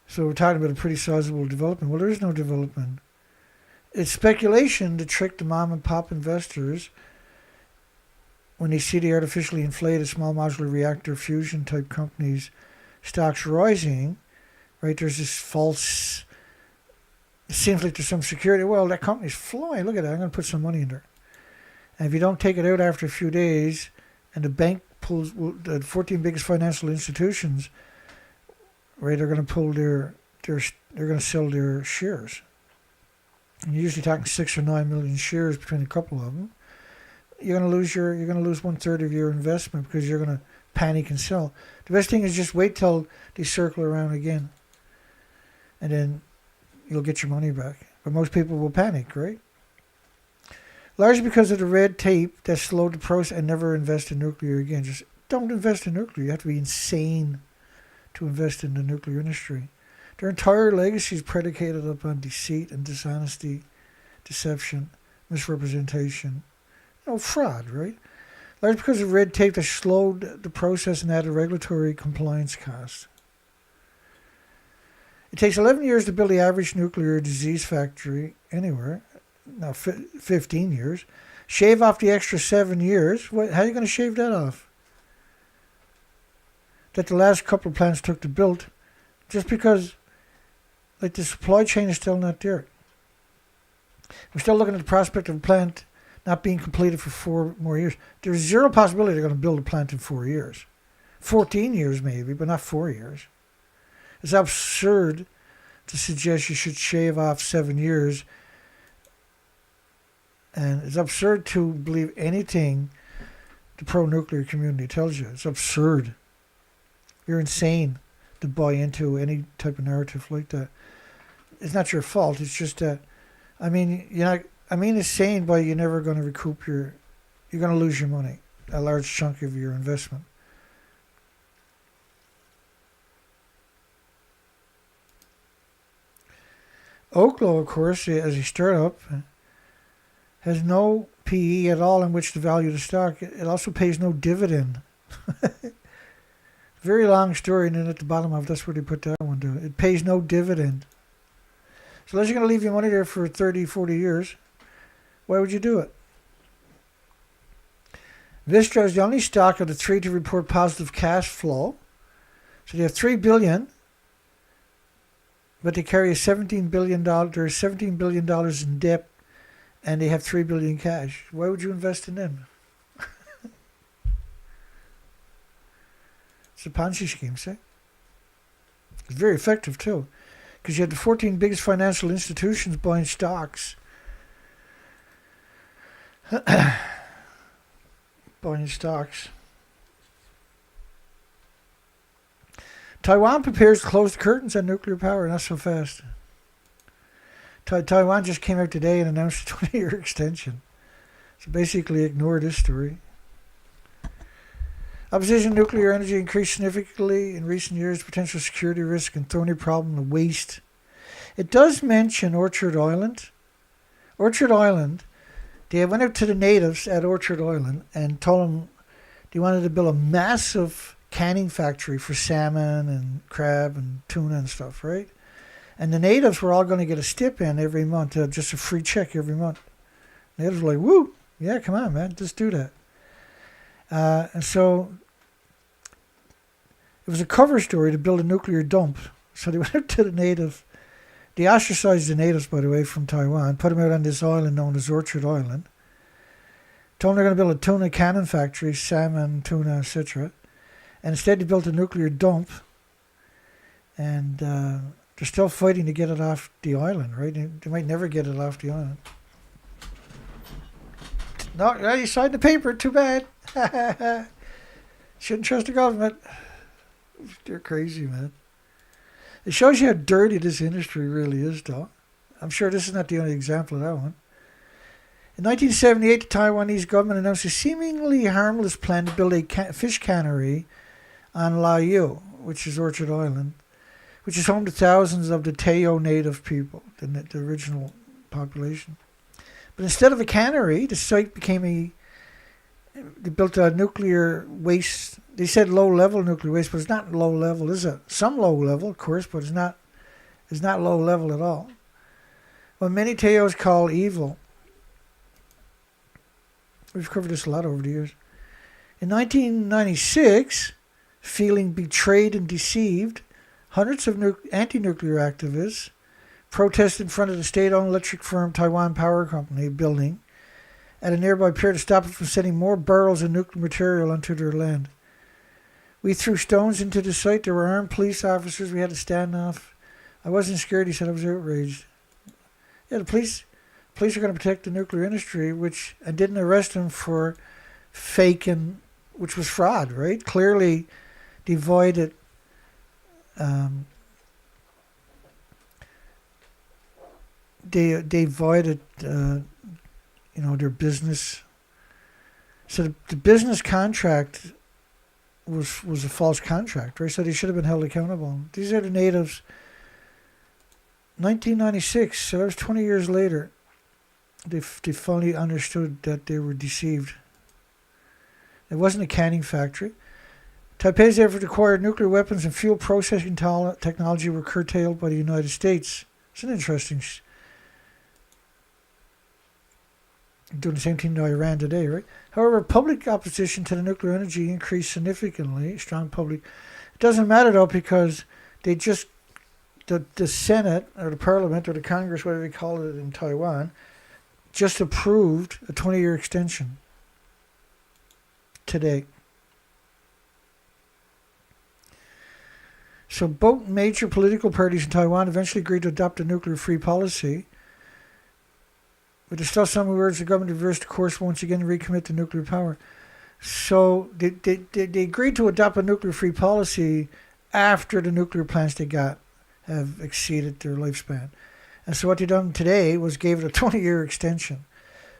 So we're talking about a pretty sizable development. Well, there is no development. It's speculation to trick the mom and pop investors when they see the artificially inflated small modular reactor fusion type companies stocks rising, right? There's this false. It seems like there's some security. Well, that company's flying. Look at that. I'm going to put some money in there. And if you don't take it out after a few days, and the bank pulls, the 14 biggest financial institutions, right, are going to pull they're going to sell their shares. And you're usually talking 6 or 9 million shares between a couple of them. You're going to lose 1/3 of your investment because you're going to panic and sell. The best thing is just wait till they circle around again, and then you'll get your money back. But most people will panic, right? Largely because of the red tape that slowed the process and never invest in nuclear again. Just don't invest in nuclear. You have to be insane to invest in the nuclear industry. Their entire legacy is predicated upon deceit and dishonesty, deception, misrepresentation, fraud, right? Largely because of red tape that slowed the process and added regulatory compliance costs. It takes 11 years to build the average nuclear disease factory anywhere. Now, 15 years. Shave off the extra 7 years. How are you going to shave that off? That the last couple of plants took to build, just because the supply chain is still not there. We're still looking at the prospect of a plant not being completed for 4 more years. There's zero possibility they're going to build a plant in 4 years. 14 years maybe, but not 4 years. It's absurd to suggest you should shave off 7 years. And it's absurd to believe anything the pro-nuclear community tells you. It's absurd. You're insane to buy into any type of narrative like that. It's not your fault. It's just that, it's saying by you're never going to recoup you're going to lose your money, a large chunk of your investment. Oklo, of course, as a startup, has no PE at all in which to value the stock. It also pays no dividend. Very long story, and then at the bottom of that's where they put that one to. It pays no dividend. So unless you're going to leave your money there for 30, 40 years, why would you do it? Vistra is the only stock of the 3 to report positive cash flow. So they have $3 billion, but they carry $17 billion. There's $17 billion in debt, and they have $3 billion cash. Why would you invest in them? It's a Ponzi scheme, see? It's very effective, too, because you had the 14 biggest financial institutions buying stocks. Buying stocks. Taiwan prepares to close the curtains on nuclear power, not so fast. Taiwan just came out today and announced a 20-year extension. So basically ignore this story. Opposition to nuclear energy increased significantly in recent years. Potential security risk and thorny problem of waste. It does mention Orchard Island. Orchard Island, they went out to the natives at Orchard Island and told them they wanted to build a massive canning factory for salmon and crab and tuna and stuff, right? And the natives were all going to get a stipend every month, just a free check every month. Natives were like, woo, yeah, come on, man, just do that. And so it was a cover story to build a nuclear dump. So they went out to the native. They ostracized the natives, by the way, from Taiwan, put them out on this island known as Orchard Island. Told them they're going to build a tuna cannon factory, salmon, tuna, etc. And instead they built a nuclear dump. And they're still fighting to get it off the island, right? They might never get it off the island. No, you signed the paper, too bad. Shouldn't trust the government. They're crazy, man. It shows you how dirty this industry really is, though. I'm sure this is not the only example of that one. In 1978, the Taiwanese government announced a seemingly harmless plan to build a fish cannery on Laoyu, which is Orchard Island, which is home to thousands of the Teo native people, the original population. But instead of a cannery, the site became they built a nuclear waste. They said low-level nuclear waste, but it's not low-level. There's some low-level, of course, but it's not low-level at all. What many Teos call evil. We've covered this a lot over the years. In 1996, feeling betrayed and deceived, hundreds of anti-nuclear activists protested in front of the state-owned electric firm Taiwan Power Company building at a nearby pier to stop it from sending more barrels of nuclear material onto their land. We threw stones into the site. There were armed police officers. We had a standoff. I wasn't scared, he said. I was outraged. Yeah, the police are going to protect the nuclear industry, and didn't arrest him for faking, which was fraud, right? Clearly divided they divided their business. So the business contract was a false contract, right? So they should have been held accountable. These are the natives. 1996, so that was 20 years later. They finally understood that they were deceived. It wasn't a canning factory. Taipei's effort to acquire nuclear weapons and fuel processing technology were curtailed by the United States. It's an interesting. Doing the same thing to Iran today, right? However, public opposition to the nuclear energy increased significantly. Strong public. It doesn't matter though, because they just the Senate or the Parliament or the Congress, whatever you call it in Taiwan, just approved a 20-year extension today. So both major political parties in Taiwan eventually agreed to adopt a nuclear-free policy. But there's still some who urge the government to reverse the course once again and recommit to nuclear power. So they agreed to adopt a nuclear-free policy after the nuclear plants they got have exceeded their lifespan. And so what they done today was gave it a 20-year extension.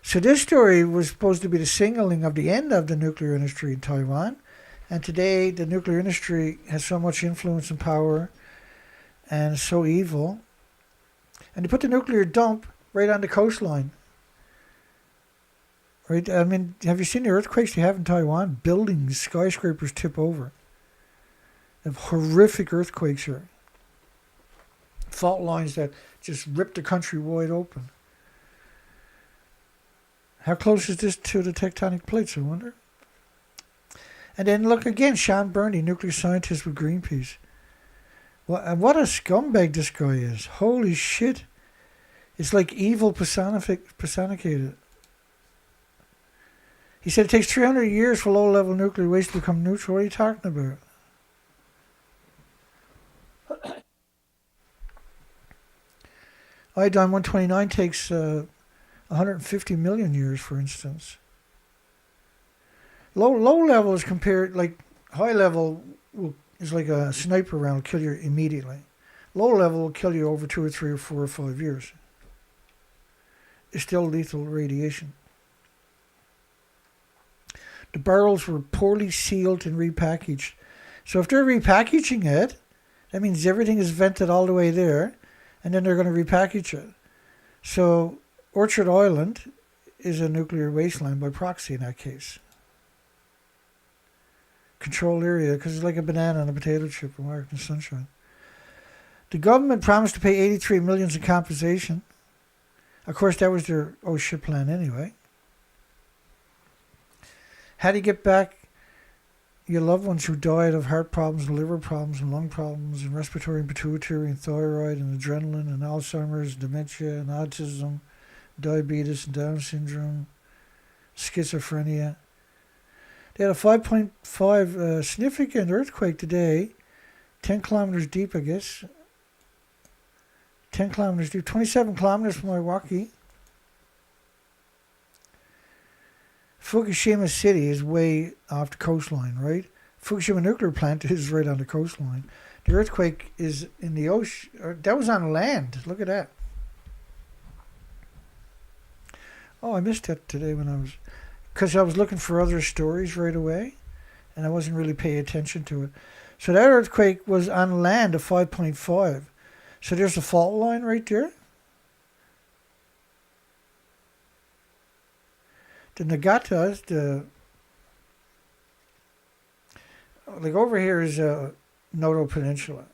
So this story was supposed to be the signaling of the end of the nuclear industry in Taiwan. And today the nuclear industry has so much influence and power and is so evil. And they put the nuclear dump right on the coastline. Right? I mean, have you seen the earthquakes they have in Taiwan? Buildings, skyscrapers tip over. They have horrific earthquakes here. Fault lines that just rip the country wide open. How close is this to the tectonic plates, I wonder? And then look again, Sean Burney, nuclear scientist with Greenpeace. Well, and what a scumbag this guy is. Holy shit. It's like evil personified. He said it takes 300 years for low-level nuclear waste to become neutral. What are you talking about? Iodine-129 takes 150 million years, for instance. Low level is compared, like high level is like a sniper round, will kill you immediately. Low level will kill you over 2 or 3 or 4 or 5 years. It's still lethal radiation. The barrels were poorly sealed and repackaged. So if they're repackaging it, that means everything is vented all the way there, and then they're going to repackage it. So Orchard Island is a nuclear wasteland by proxy in that case. Control area, because it's like a banana and a potato chip in American sunshine. The government promised to pay $83 million in compensation. Of course, that was their oh shit plan anyway. How do you get back your loved ones who died of heart problems, and liver problems, and lung problems, and respiratory and pituitary and thyroid and adrenaline and Alzheimer's, dementia and autism, diabetes and Down syndrome, schizophrenia? They had a 5.5 significant earthquake today, 10 kilometers deep, I guess. 10 kilometers deep, 27 kilometers from Iwaki. Fukushima City is way off the coastline, right? Fukushima Nuclear Plant is right on the coastline. The earthquake is in the ocean. That was on land. Look at that. Oh, I missed that today because I was looking for other stories right away, and I wasn't really paying attention to it. So that earthquake was on land of 5.5. So there's a fault line right there. The Nagata, like over here is Noto Peninsula,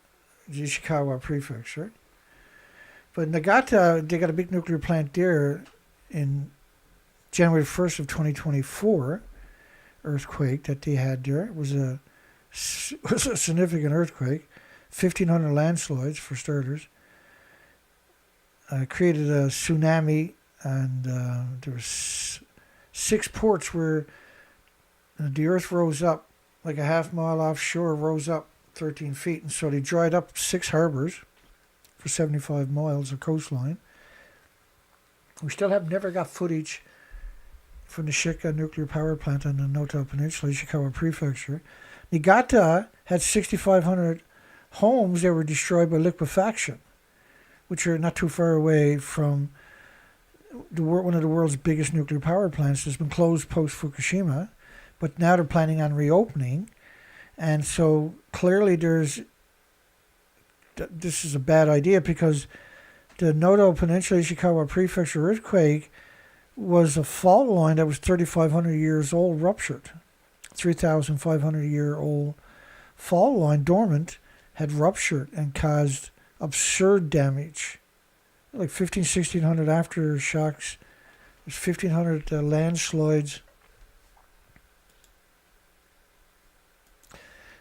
the Ishikawa Prefecture. But Nagata, they got a big nuclear plant there in January 1st of 2024. Earthquake that they had there. It was a significant earthquake. 1,500 landslides for starters. Created a tsunami, and there was 6 ports where the earth rose up like a half mile offshore, rose up 13 feet, and so they dried up 6 harbors for 75 miles of coastline. We still have never got footage from the Shika nuclear power plant on the Noto Peninsula, Ishikawa Prefecture. Niigata had 6,500 homes that were destroyed by liquefaction, which are not too far away from one of the world's biggest nuclear power plants. That's been closed post-Fukushima, but now they're planning on reopening, And so clearly this is a bad idea, because the Noto Peninsula Ishikawa Prefecture earthquake was a fault line that was 3,500 years old, ruptured. 3,500-year-old fault line, dormant, had ruptured and caused absurd damage. Like 1,500, 1,600 aftershocks. There's 1,500 landslides.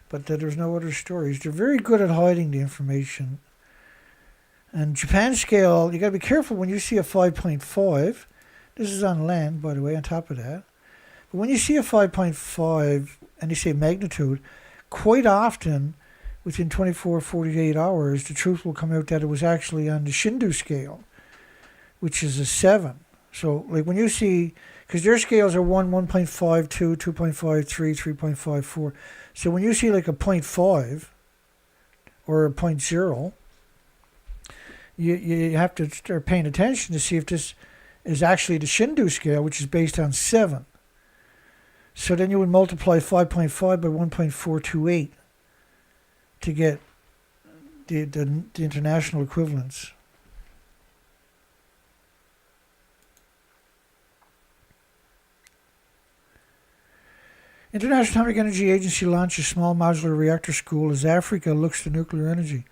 But there's no other stories. They're very good at hiding the information. And Japan scale, you got to be careful when you see a 5.5. This is on land, by the way, on top of that. But when you see a 5.5 and you say magnitude, quite often, within 24, 48 hours, the truth will come out that it was actually on the Shindu scale, which is a 7. So, like when you see, because their scales are 1, 1.5, 2, 2.5, 3, 3.5, 4. So when you see like a 0.5 or a 0.0, you have to start paying attention to see if this is actually the Shindu scale, which is based on 7. So then you would multiply 5.5 by 1.428 to get the international equivalents. International Atomic Energy Agency launches small modular reactor school as Africa looks to nuclear energy.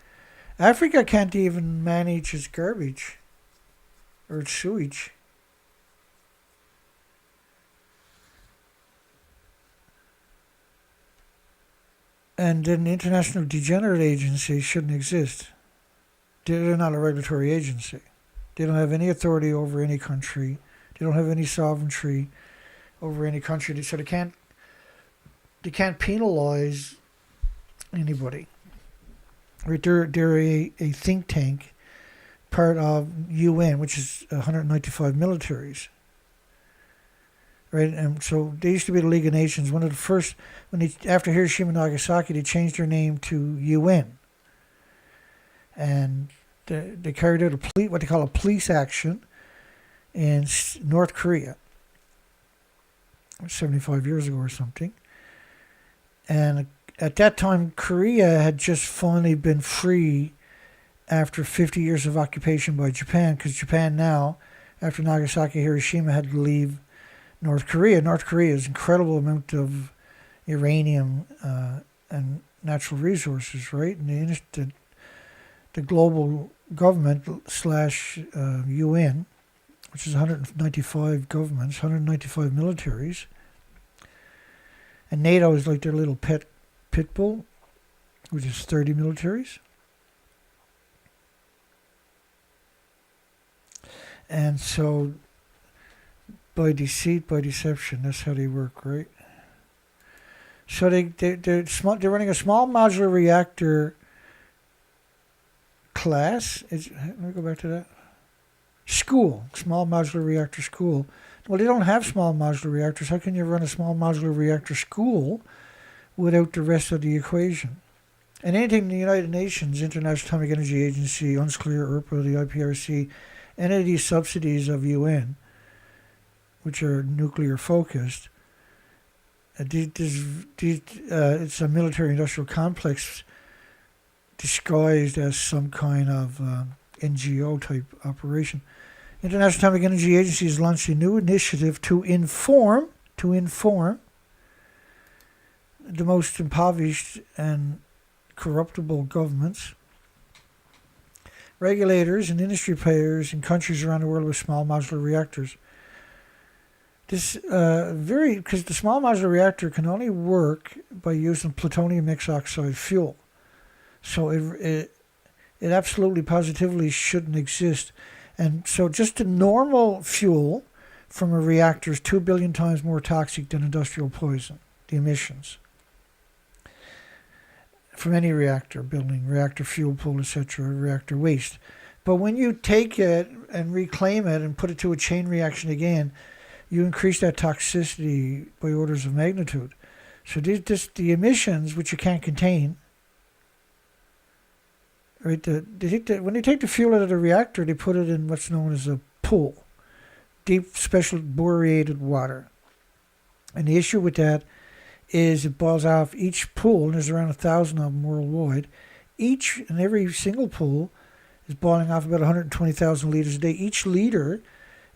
Africa can't even manage its garbage or its sewage. And then the International Degenerate Agency shouldn't exist. They're not a regulatory agency. They don't have any authority over any country. They don't have any sovereignty over any country. So they can't penalize anybody. Right? They're a think tank, part of UN, which is 195 militaries. Right, and so they used to be the League of Nations. One of the first, after Hiroshima and Nagasaki, they changed their name to UN, and they carried out what they call a police action in North Korea, 75 years ago or something. And at that time, Korea had just finally been free after 50 years of occupation by Japan, because Japan now, after Nagasaki, Hiroshima, had to leave North Korea. North Korea has incredible amount of uranium and natural resources, right? And the global government / UN, which is 195 governments, 195 militaries, and NATO is like their little pit bull, which is 30 militaries. And so, by deceit, by deception, that's how they work, right? So they're running a small modular reactor class. Let me go back to that. School, small modular reactor school. Well, they don't have small modular reactors. How can you run a small modular reactor school without the rest of the equation? And anything in the United Nations, International Atomic Energy Agency, UNSCLEAR, ERPA, the IPRC, any of these subsidies of UN, which are nuclear focused, it's a military-industrial complex disguised as some kind of NGO-type operation. International Atomic Energy Agency has launched a new initiative to inform the most impoverished and corruptible governments, regulators, and industry players in countries around the world with small modular reactors. This because the small modular reactor can only work by using plutonium mixed oxide fuel, so it absolutely positively shouldn't exist. And so just the normal fuel from a reactor is 2 billion times more toxic than industrial poison, the emissions from any reactor building, reactor fuel pool, etc., reactor waste. But when you take it and reclaim it and put it to a chain reaction again, you increase that toxicity by orders of magnitude. So the emissions, which you can't contain, right? When they take the fuel out of the reactor, they put it in what's known as a pool, deep, special borated water. And the issue with that is it boils off each pool, and there's around 1,000 of them worldwide. Each and every single pool is boiling off about 120,000 liters a day. Each liter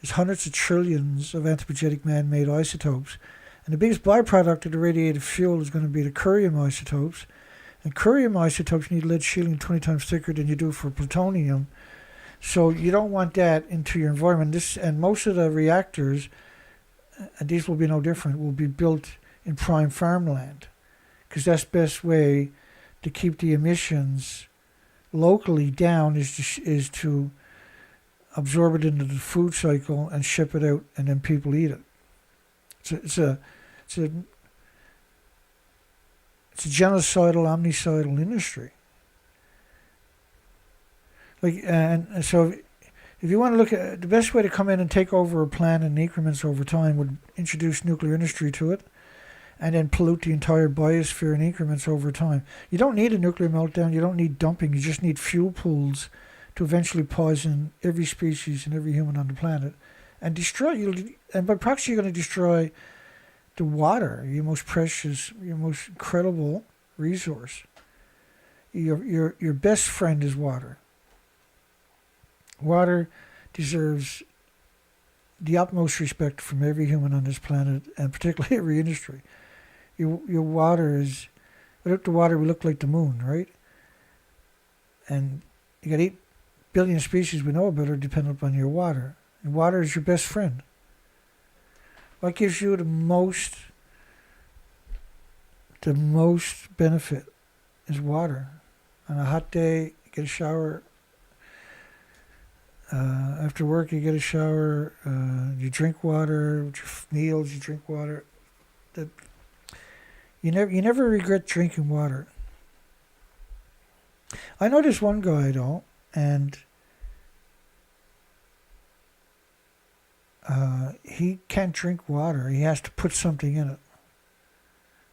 is hundreds of trillions of anthropogenic man-made isotopes. And the biggest byproduct of the radiated fuel is going to be the curium isotopes. And curium isotopes need lead shielding 20 times thicker than you do for plutonium. So you don't want that into your environment. And most of the reactors, and these will be no different, will be built in prime farmland, because that's the best way to keep the emissions locally down is to absorb it into the food cycle and ship it out, and then people eat it. It's a genocidal, omnicidal industry. And so if you want to look at the best way to come in and take over a plant in increments over time would introduce nuclear industry to it, and then pollute the entire biosphere in increments over time. You don't need a nuclear meltdown. You don't need dumping. You just need fuel pools to eventually poison every species and every human on the planet, and destroy. And by proxy, you're going to destroy the water, your most precious, your most incredible resource. Your best friend is water. Water deserves the utmost respect from every human on this planet, and particularly every industry. Your water is, without the water we look like the moon, right? And you got 8 billion species we know about are dependent upon your water. And water is your best friend. What gives you the most benefit is water. On a hot day, you get a shower. After work, you get a shower. You drink water. With your meals, you drink water. You never regret drinking water. I know this one guy though, and he can't drink water. He has to put something in it,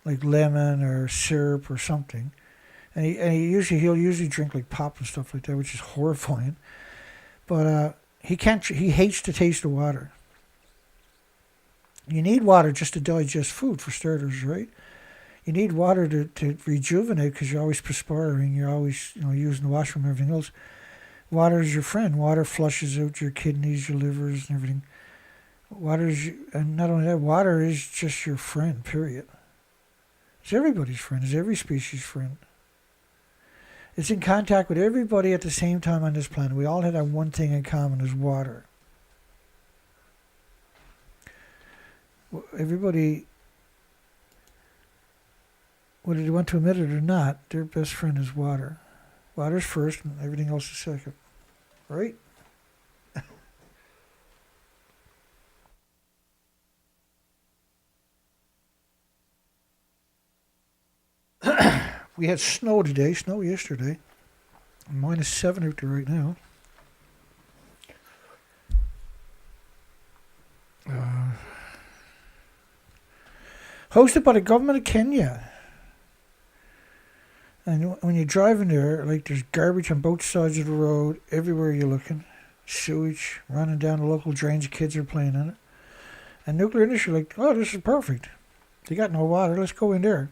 like lemon or syrup or something. And he'll usually drink like pop and stuff like that, which is horrifying. But he can't. He hates the taste of water. You need water just to digest food, for starters, right? You need water to rejuvenate, because you're always perspiring. You're always using the washroom and everything else. Water is your friend. Water flushes out your kidneys, your livers, and everything. And not only that, water is just your friend, period. It's everybody's friend. It's every species' friend. It's in contact with everybody at the same time on this planet. We all had that one thing in common, is water. Everybody, whether they want to admit it or not, their best friend is water. Water's first and everything else is second. Right? We had snow today, snow yesterday. -7 out there right now. Hosted by the government of Kenya. And when you're driving there, like, there's garbage on both sides of the road, everywhere you're looking. Sewage running down the local drains, kids are playing in it. And nuclear industry, like, oh, this is perfect. They got no water, let's go in there.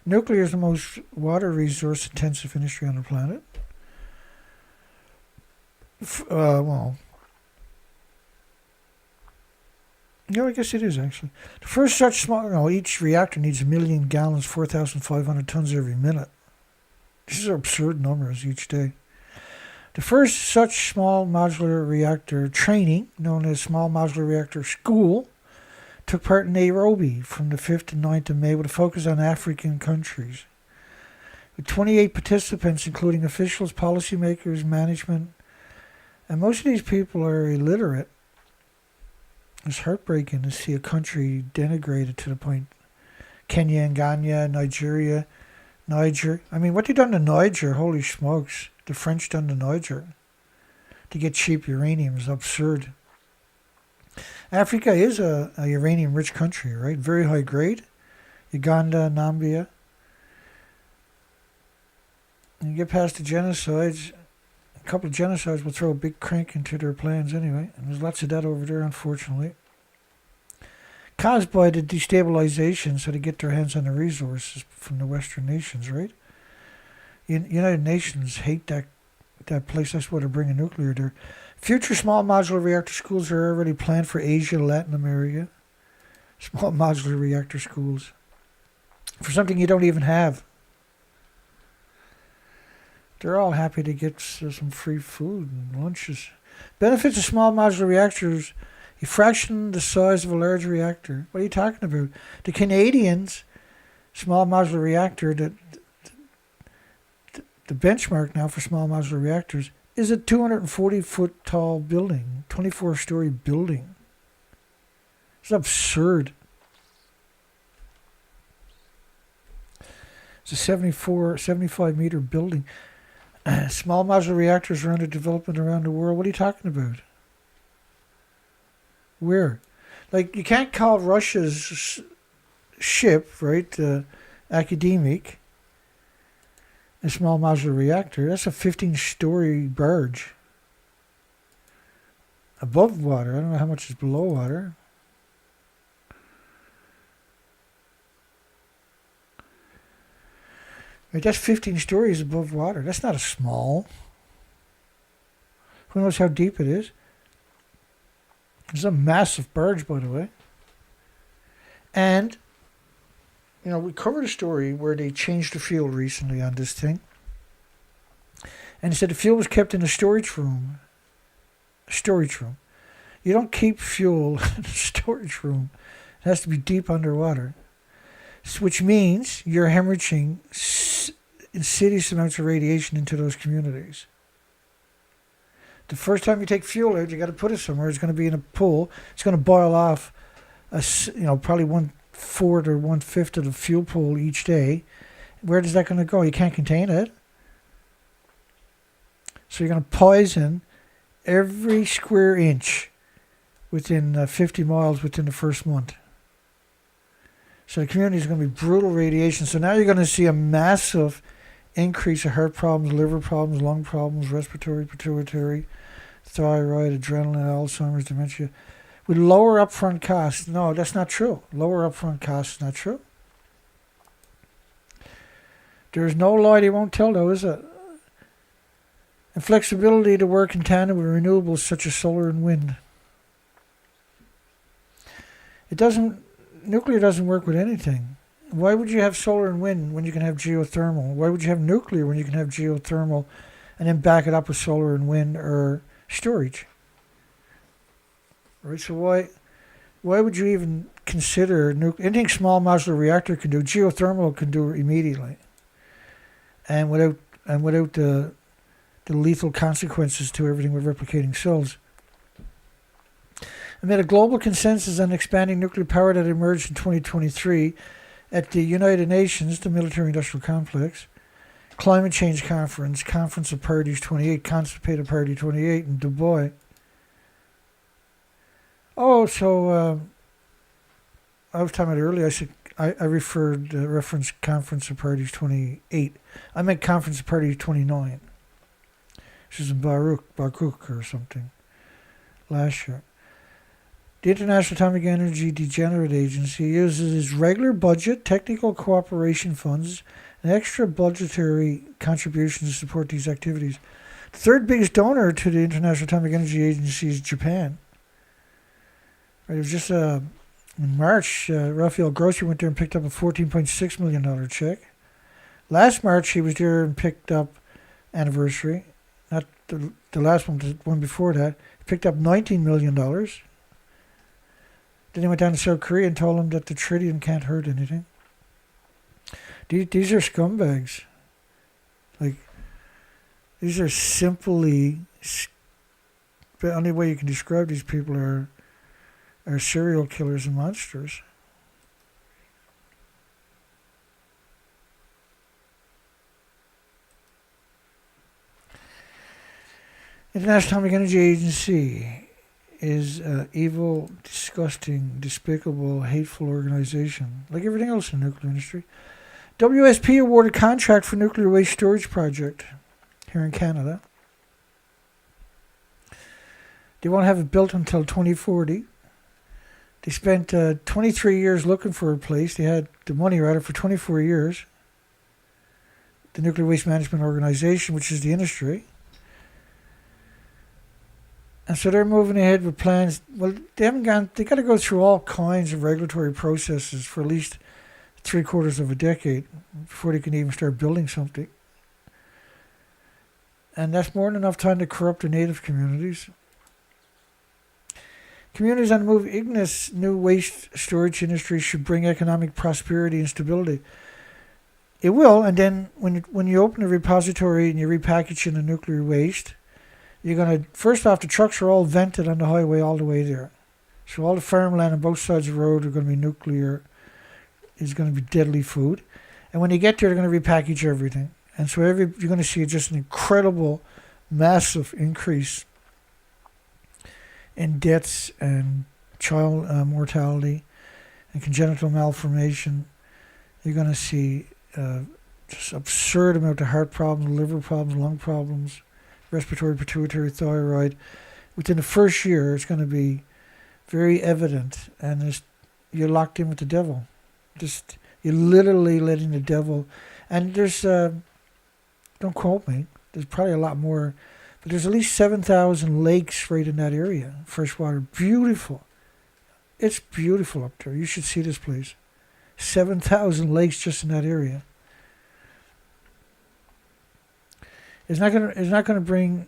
Nuclear is the most water resource intensive industry on the planet. I guess it is actually. The first such small, each reactor needs 1 million gallons, 4,500 tons every minute. These are absurd numbers each day. The first such small modular reactor training, known as Small Modular Reactor School, took part in Nairobi from the 5th to 9th of May with a focus on African countries. With 28 participants, including officials, policymakers, management, and most of these people are illiterate. It's heartbreaking to see a country denigrated to the point. Kenya and Ghana, Nigeria, Niger. I mean, what they done to Niger, holy smokes. The French done to Niger to get cheap uranium is absurd. Africa is a uranium-rich country, right? Very high grade. Uganda, Namibia. And you get past the genocides, a couple of genocides will throw a big crank into their plans anyway. And there's lots of that over there, unfortunately. caused by the destabilization, so they get their hands on the resources from the Western nations, right? United Nations hate that place. That's why they're bringing nuclear there. Future small modular reactor schools are already planned for Asia, Latin America. Small modular reactor schools. For something you don't even have. They're all happy to get some free food and lunches. Benefits of small modular reactors: a fraction the size of a large reactor. What are you talking about? The Canadians' small modular reactor, the benchmark now for small modular reactors, is a 240-foot tall building, 24-story building. It's absurd. It's a 75-meter building. Small modular reactors are under development around the world. What are you talking about? Where? Like, you can't call Russia's ship, right, academic, a small modular reactor. That's a 15-story barge. Above water. I don't know how much is below water. Right, that's 15 stories above water. That's not a small. Who knows how deep it is? It's a massive barge, by the way. And, you know, we covered a story where they changed the fuel recently on this thing. And they said the fuel was kept in a storage room. A storage room. You don't keep fuel in a storage room. It has to be deep underwater. Which means you're hemorrhaging insidious amounts of radiation into those communities. The first time you take fuel out, you got to put it somewhere. It's going to be in a pool. It's going to boil off, probably 1/4 or 1/5 of the fuel pool each day. Where is that going to go? You can't contain it. So you're going to poison every square inch within 50 miles within the first month. So the community is going to be brutal radiation. So now you're going to see a massive increase of heart problems, liver problems, lung problems, respiratory, pituitary, thyroid, adrenaline, Alzheimer's, dementia, with lower upfront costs. No, that's not true. Lower upfront costs is not true. There's no lie they won't tell, though, is it? And flexibility to work in tandem with renewables such as solar and wind. Nuclear doesn't work with anything. Why would you have solar and wind when you can have geothermal? Why would you have nuclear when you can have geothermal and then back it up with solar and wind or storage? Right? So why would you even consider anything small modular reactor can do? Geothermal can do immediately, and without the lethal consequences to everything with replicating cells. Amid a global consensus on expanding nuclear power that emerged in 2023 at the United Nations, the Military-Industrial Complex, Climate Change Conference, Conference of Parties 28, Constipated Party 28 in Dubai. I was talking about earlier, I said I referenced Conference of Parties 28. I meant Conference of Parties 29. Which is in Baku or something last year. The International Atomic Energy Degenerate Agency uses its regular budget, technical cooperation funds, and extra budgetary contributions to support these activities. The third biggest donor to the International Atomic Energy Agency is Japan. Right, it was just in March, Rafael Grossi went there and picked up a $14.6 million check. Last March, he was there and picked up anniversary. Not the last one, the one before that. He picked up $19 million. Then he went down to South Korea and told them that the tritium can't hurt anything. These are scumbags. Like, these are simply, the only way you can describe these people are serial killers and monsters. International Atomic Energy Agency is an evil, disgusting, despicable, hateful organization, like everything else in the nuclear industry. WSP awarded contract for nuclear waste storage project here in Canada. They won't have it built until 2040. They spent 23 years looking for a place. They had the money, rather, for 24 years. The Nuclear Waste Management Organization, which is the industry. And so they're moving ahead with plans. Well, they got to go through all kinds of regulatory processes for at least 3/4 of a decade before they can even start building something. And that's more than enough time to corrupt the native communities. Communities on the move. Ignace new waste storage industry should bring economic prosperity and stability. It will, and then when you open a repository and you repackage in the nuclear waste, you're going to, first off, the trucks are all vented on the highway all the way there. So all the farmland on both sides of the road are going to be nuclear, is going to be deadly food. And when you get there, they're going to repackage everything. And so you're going to see just an incredible, massive increase in deaths and child mortality and congenital malformation. You're going to see just absurd amount of heart problems, liver problems, lung problems, respiratory, pituitary, thyroid. Within the first year, it's going to be very evident, and you're locked in with the devil. You're literally letting the devil. And there's, don't quote me, there's probably a lot more, but there's at least 7,000 lakes right in that area. Freshwater, beautiful. It's beautiful up there. You should see this place. 7,000 lakes just in that area. It's not gonna bring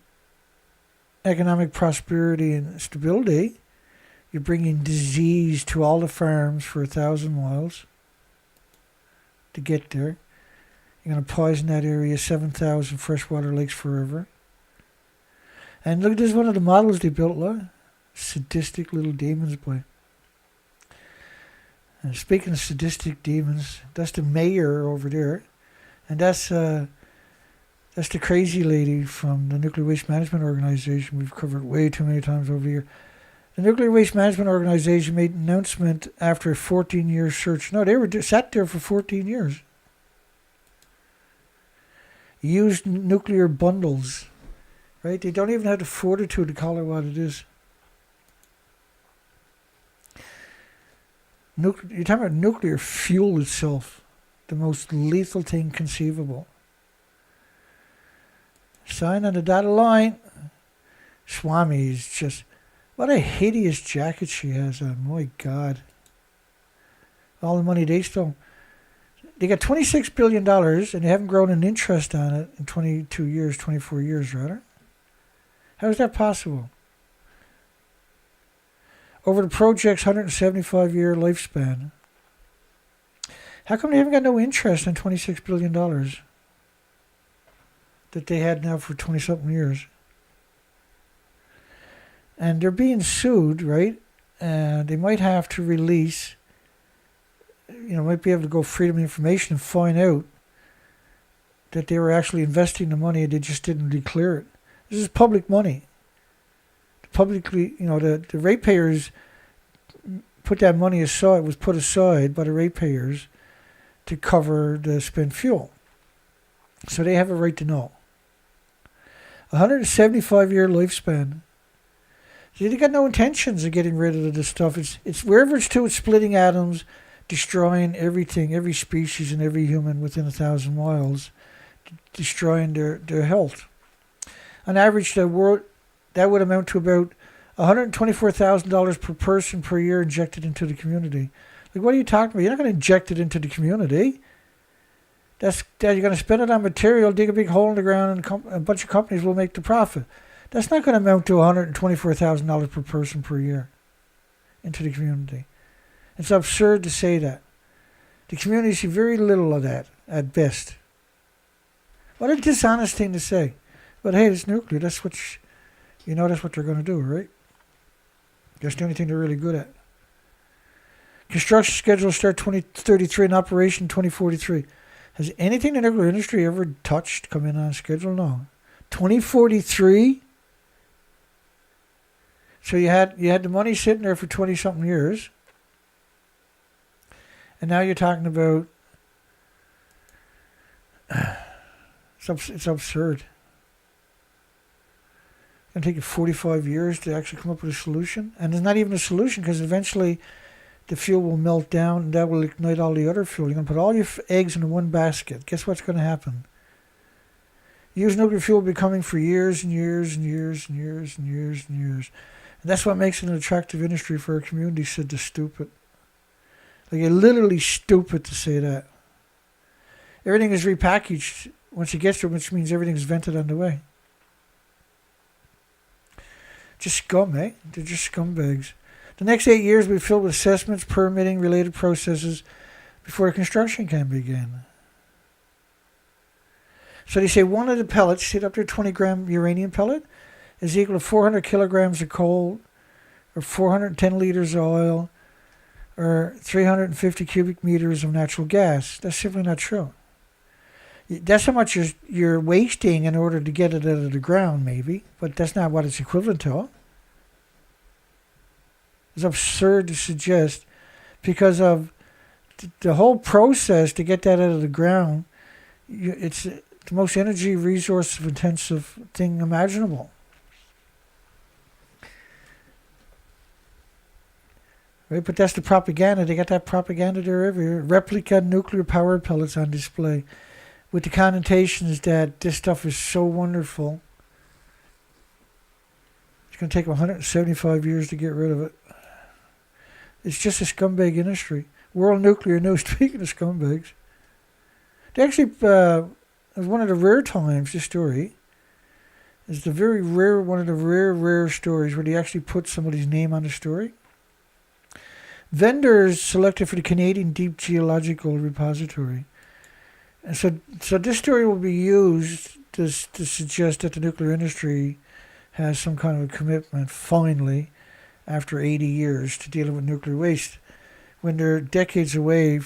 economic prosperity and stability. You're bringing disease to all the farms for 1,000 miles to get there. You're going to poison that area, 7,000 freshwater lakes forever. And look, this is one of the models they built, look. Sadistic little demons, boy. And speaking of sadistic demons, that's the mayor over there. And that's the crazy lady from the Nuclear Waste Management Organization. We've covered way too many times over here. The Nuclear Waste Management Organization made an announcement after a 14-year search. No, they were sat there for 14 years. Used nuclear bundles, right? They don't even have the fortitude to call it what it is. You're talking about nuclear fuel itself, the most lethal thing conceivable. Sign on the dotted line. Swami is just... What a hideous jacket she has on. My God. All the money they stole. They got $26 billion and they haven't grown an interest on it in 22 years, 24 years, rather. How is that possible? Over the project's 175-year lifespan. How come they haven't got no interest on $26 billion that they had now for 20-something years? And they're being sued, right? And they might have to release, might be able to go Freedom of Information and find out that they were actually investing the money and they just didn't declare it. This is public money. Publicly, the ratepayers put that money aside, was put aside by the ratepayers to cover the spent fuel. So they have a right to know. 175-year lifespan. They got no intentions of getting rid of this stuff. It's wherever it's to, it's splitting atoms, destroying everything, every species and every human within 1,000 miles, destroying their health. On average, that would amount to about $124,000 per person per year injected into the community. Like, what are you talking about? You're not going to inject it into the community. You're going to spend it on material, dig a big hole in the ground, and a bunch of companies will make the profit. That's not going to amount to $124,000 per person per year into the community. It's absurd to say that. The community see very little of that, at best. What a dishonest thing to say. But hey, it's nuclear. That's what that's what they're going to do, right? That's the only thing they're really good at. Construction schedule start 2033 and operation 2043. Has anything the nuclear industry ever touched come in on schedule? No. 2043? So you had the money sitting there for 20-something years. And now you're talking about... It's absurd. It's going to take you 45 years to actually come up with a solution. And there's not even a solution because eventually the fuel will melt down, and that will ignite all the other fuel. You're going to put all your eggs in one basket. Guess what's going to happen? Used nuclear fuel will be coming for years and years and years and years and years and years. And that's what makes it an attractive industry for our community, said the stupid. Like, you're literally stupid to say that. Everything is repackaged once it gets there, which means everything is vented on the way. Just scum, eh? They're just scumbags. The next 8 years will be filled with assessments, permitting, related processes before construction can begin. So they say one of the pellets, sit up there, 20-gram uranium pellet, is equal to 400 kilograms of coal, or 410 liters of oil, or 350 cubic meters of natural gas. That's simply not true. That's how much you're wasting in order to get it out of the ground, maybe, but that's not what it's equivalent to. It's absurd to suggest, because of the whole process to get that out of the ground, it's the most energy resource intensive thing imaginable. Right, but that's the propaganda. They got that propaganda there everywhere. Replica nuclear power pellets on display, with the connotations that this stuff is so wonderful. It's going to take 175 years to get rid of it. It's just a scumbag industry. World Nuclear News, speaking of scumbags, they actually, it was one of the rare times, this story, is the very rare, one of the rare stories where they actually put somebody's name on the story. Vendors selected for the Canadian Deep Geological Repository. And so this story will be used to suggest that the nuclear industry has some kind of a commitment, finally, after 80 years, to dealing with nuclear waste, when they're decades away,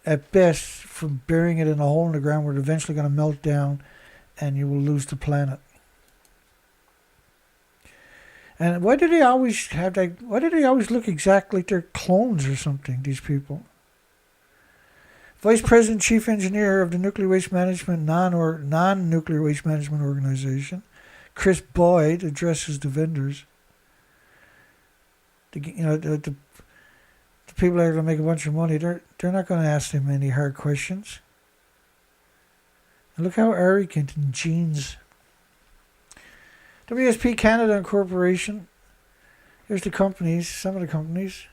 at best, from burying it in a hole in the ground where it's eventually going to melt down and you will lose the planet. And why do they always have that? Why do they always look exactly like they're clones or something, these people? Vice President, Chief Engineer of the Nuclear Waste Management non-nuclear waste management organization, Chris Boyd, addresses the vendors. The people that are going to make a bunch of money, they're not going to ask them any hard questions. And look how arrogant and jeans. WSP Canada Incorporation. Here's the companies. Some of the companies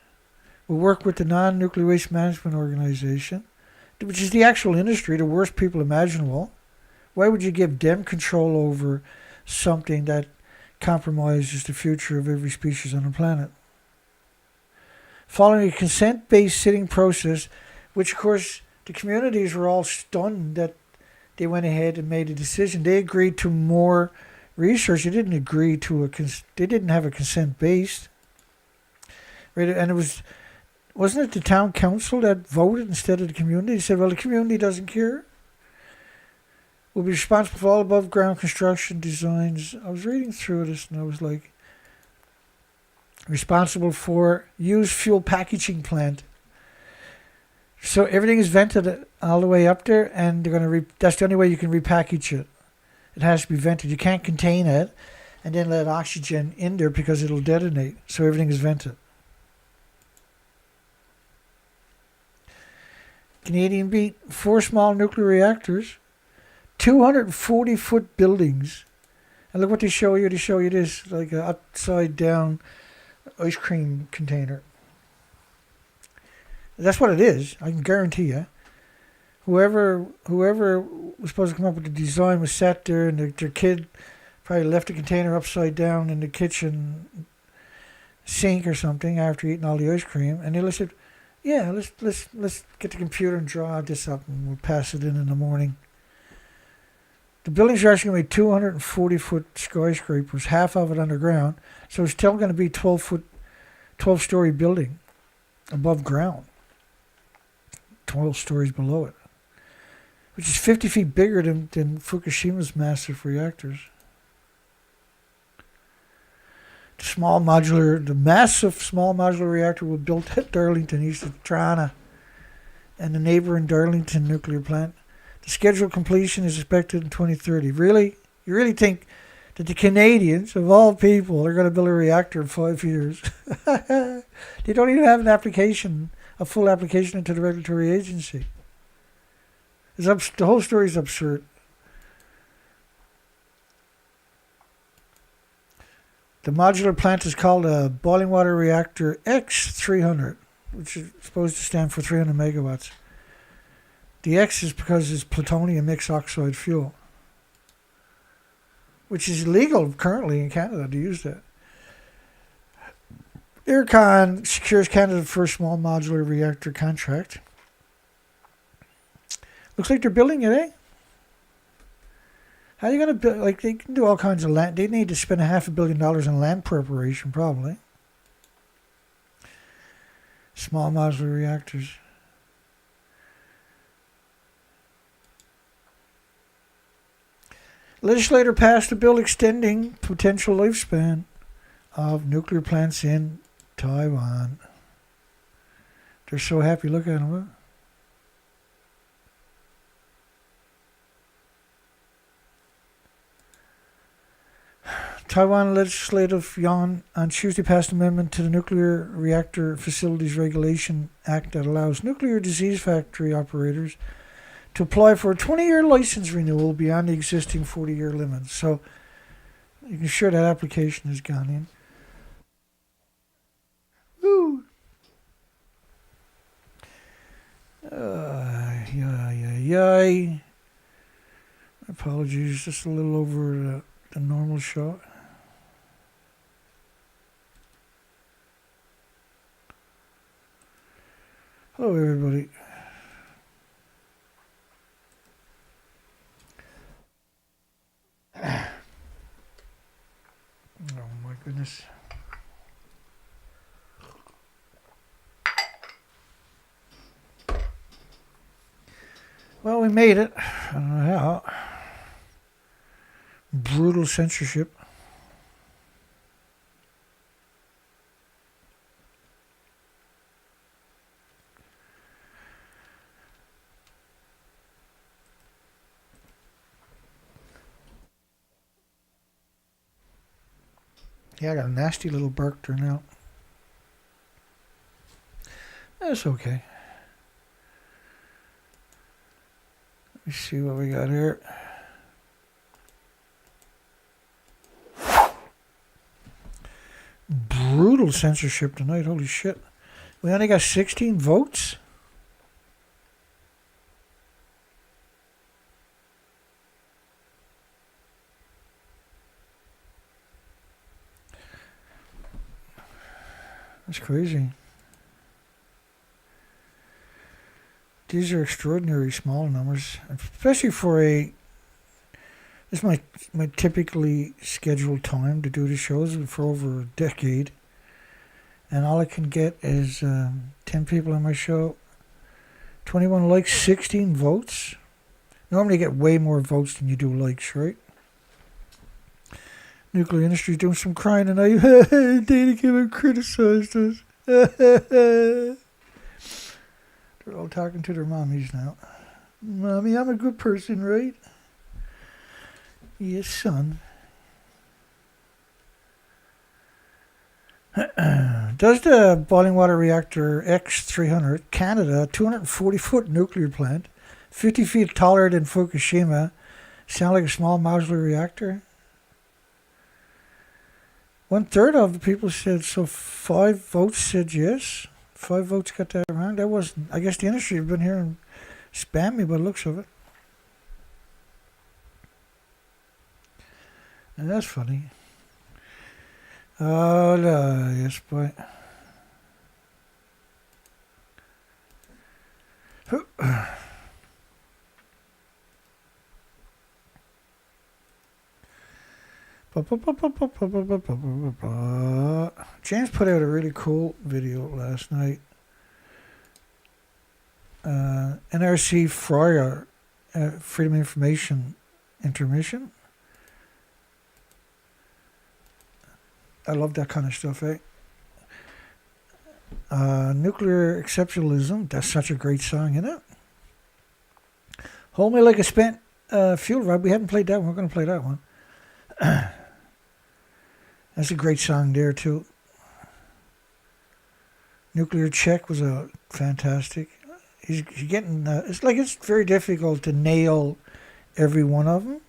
will work with the non-nuclear waste management organization, which is the actual industry, the worst people imaginable. Why would you give them control over something that compromises the future of every species on the planet? Following a consent-based sitting process, which of course the communities were all stunned that they went ahead and made a decision. They agreed to more research. They didn't agree to they didn't have a consent-based. Right? And wasn't it the town council that voted instead of the community? They said, well, the community doesn't care. We'll be responsible for all above ground construction designs. I was reading through this and I was like, responsible for used fuel packaging plant. So everything is vented all the way up there, and they're going to that's the only way you can repackage it. It has to be vented. You can't contain it and then let oxygen in there because it'll detonate. So everything is vented. Canadian beat 4 small nuclear reactors, 240-foot buildings. And look what they show you. They show you this, like an upside-down ice cream container. That's what it is. I can guarantee you. Whoever was supposed to come up with the design was sat there, and their kid probably left the container upside down in the kitchen sink or something after eating all the ice cream, and they said, "Yeah, let's get the computer and draw this up, and we'll pass it in the morning." The buildings are actually going to be 240-foot skyscrapers, half of it underground. So it's still going to be 12-story building above ground, 12 stories below it, which is 50 feet bigger than Fukushima's massive reactors. The massive small modular reactor was built at Darlington, east of Toronto, and the neighboring Darlington nuclear plant. The scheduled completion is expected in 2030. Really? You really think that the Canadians, of all people, are going to build a reactor in 5 years. They don't even have a full application into the regulatory agency. The whole story is absurd. The modular plant is called a boiling water reactor X300, which is supposed to stand for 300 megawatts. The X is because it's plutonium mixed oxide fuel, which is illegal currently in Canada to use that. Aircon secures Canada's first small modular reactor contract. Looks like they're building it, eh? How are you going to build? Like, they can do all kinds of land. They need to spend $500 million in land preparation, probably. Small modular reactors. Legislator passed a bill extending potential lifespan of nuclear plants in Taiwan. They're so happy. Look at them. Huh? Taiwan Legislative Yuan on Tuesday passed an amendment to the Nuclear Reactor Facilities Regulation Act that allows nuclear disease factory operators to apply for a 20-year license renewal beyond the existing 40-year limit. So you can sure that application has gone in. Woo! Yay. Apologies, just a little over the normal shot. Hello, everybody. Oh, my goodness. Well, we made it. I don't know how. Brutal censorship. Yeah, I got a nasty little bark turn out. That's okay. Let me see what we got here. Brutal censorship tonight. Holy shit. We only got 16 votes? That's crazy. These are extraordinary small numbers, especially for a... This is my typically scheduled time to do the shows for over a decade. And all I can get is 10 people on my show, 21 likes, 16 votes. Normally you get way more votes than you do likes, right? Nuclear industry doing some crying tonight. Data given criticized us. They're all talking to their mommies now. Mommy, I'm a good person, right? Yes, son. Does the boiling water reactor X300, Canada, 240-foot nuclear plant, 50 feet taller than Fukushima, sound like a small modular reactor? 1/3 of the people said so. 5 votes said yes. 5 votes got that wrong. That wasn't. I guess the industry have been here and spam me by the looks of it. And that's funny. Oh, no, yes, boy. James put out a really cool video last night. NRC Fryer, Freedom of Information Intermission. I love that kind of stuff, eh? Nuclear Exceptionalism. That's such a great song, isn't it? Hold Me Like a Spent Fuel Rod. We haven't played that one. We're going to play that one. That's a great song there too. Nuclear Check was a fantastic. He's getting. It's very difficult to nail every one of them.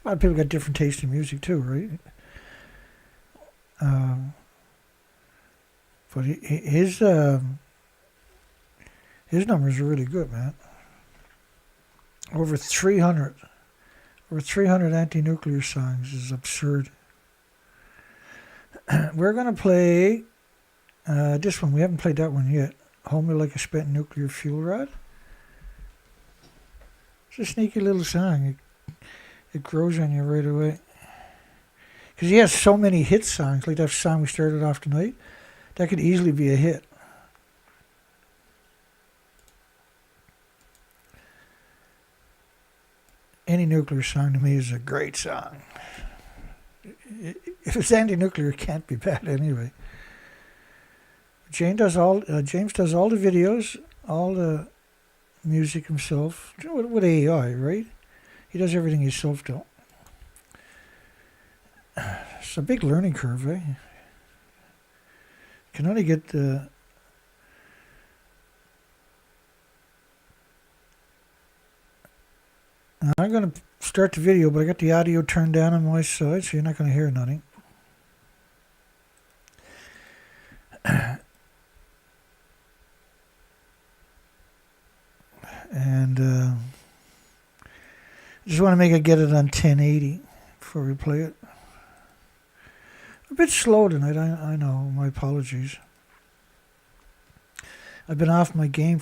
A lot of people got different taste in music too, right? But his numbers are really good, man. Over 300 anti-nuclear songs is absurd. We're gonna play this one. We haven't played that one yet. Hold Me Like a Spent Nuclear Fuel Rod. It's a sneaky little song. It grows on you right away. Because he has so many hit songs, like that song we started off tonight. That could easily be a hit. Any nuclear song to me is a great song. If it's anti-nuclear, it can't be bad anyway. James does all the videos, all the music himself. With AI, right? He does everything himself, though. It's a big learning curve, eh? Can only get the... I'm going to start the video, but I got the audio turned down on my side, so you're not going to hear nothing. And just want to get it on 1080 before we play it. A bit slow tonight, I know. My apologies. I've been off my game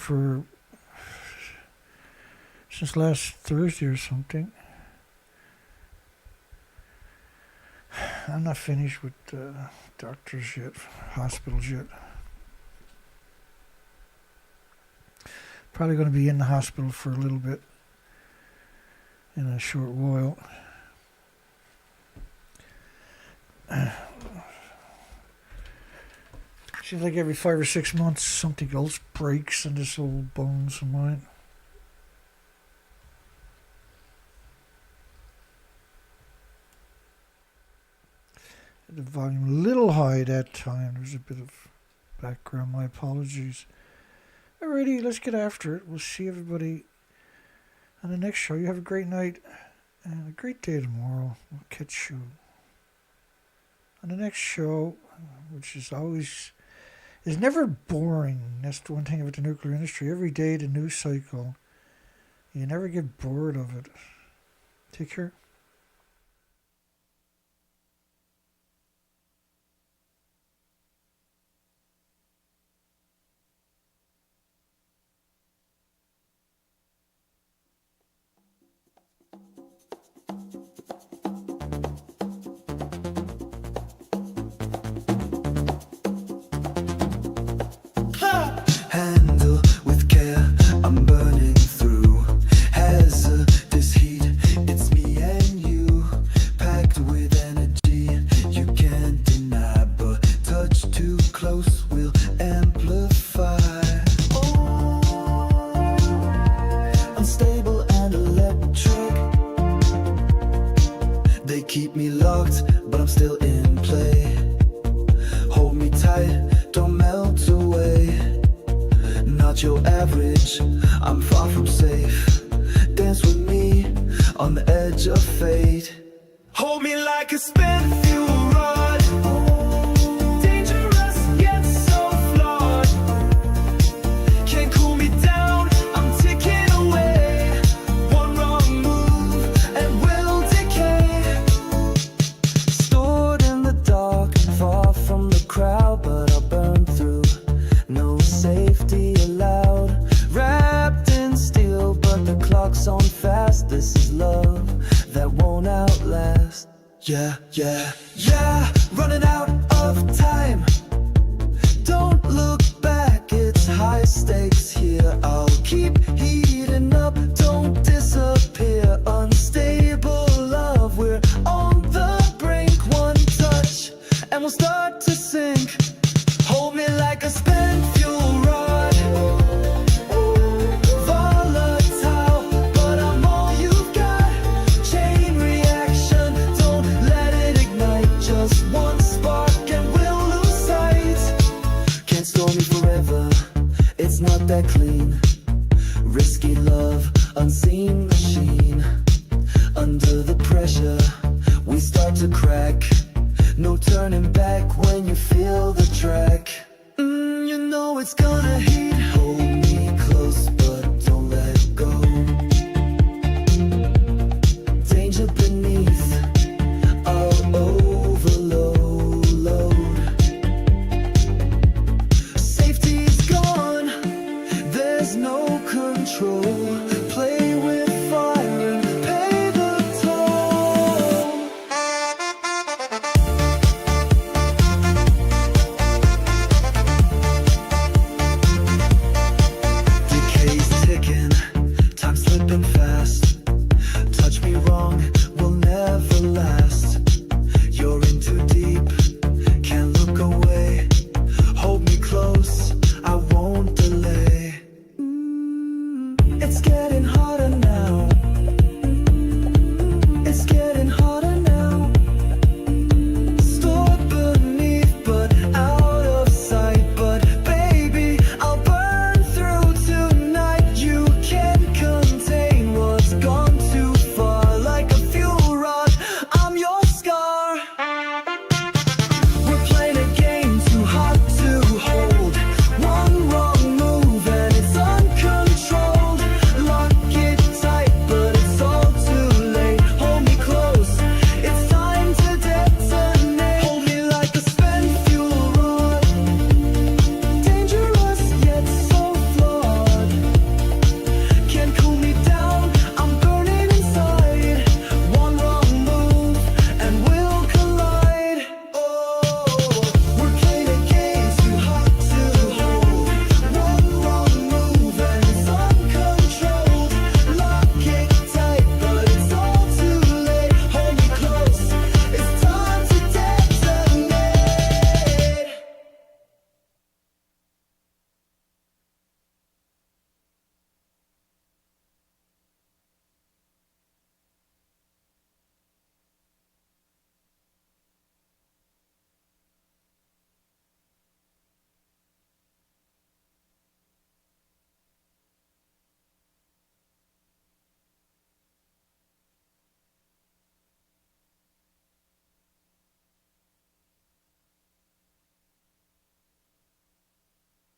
since last Thursday or something. I'm not finished with doctors yet, hospitals yet. Probably going to be in the hospital for a little bit in a short while. Seems like every 5 or 6 months something else breaks in this old bones of mine. The volume a little high that time. There's a bit of background. My apologies. Alrighty, let's get after it. We'll see everybody on the next show. You have a great night and a great day tomorrow. We'll catch you on the next show, which is never boring. That's the one thing about the nuclear industry. Every day the news cycle. You never get bored of it. Take care. Chain reaction, don't let it ignite. sky clean. Risky love, unseen machine. Under the pressure, we start to crack. No turning back when you feel the track. You know it's gonna heat.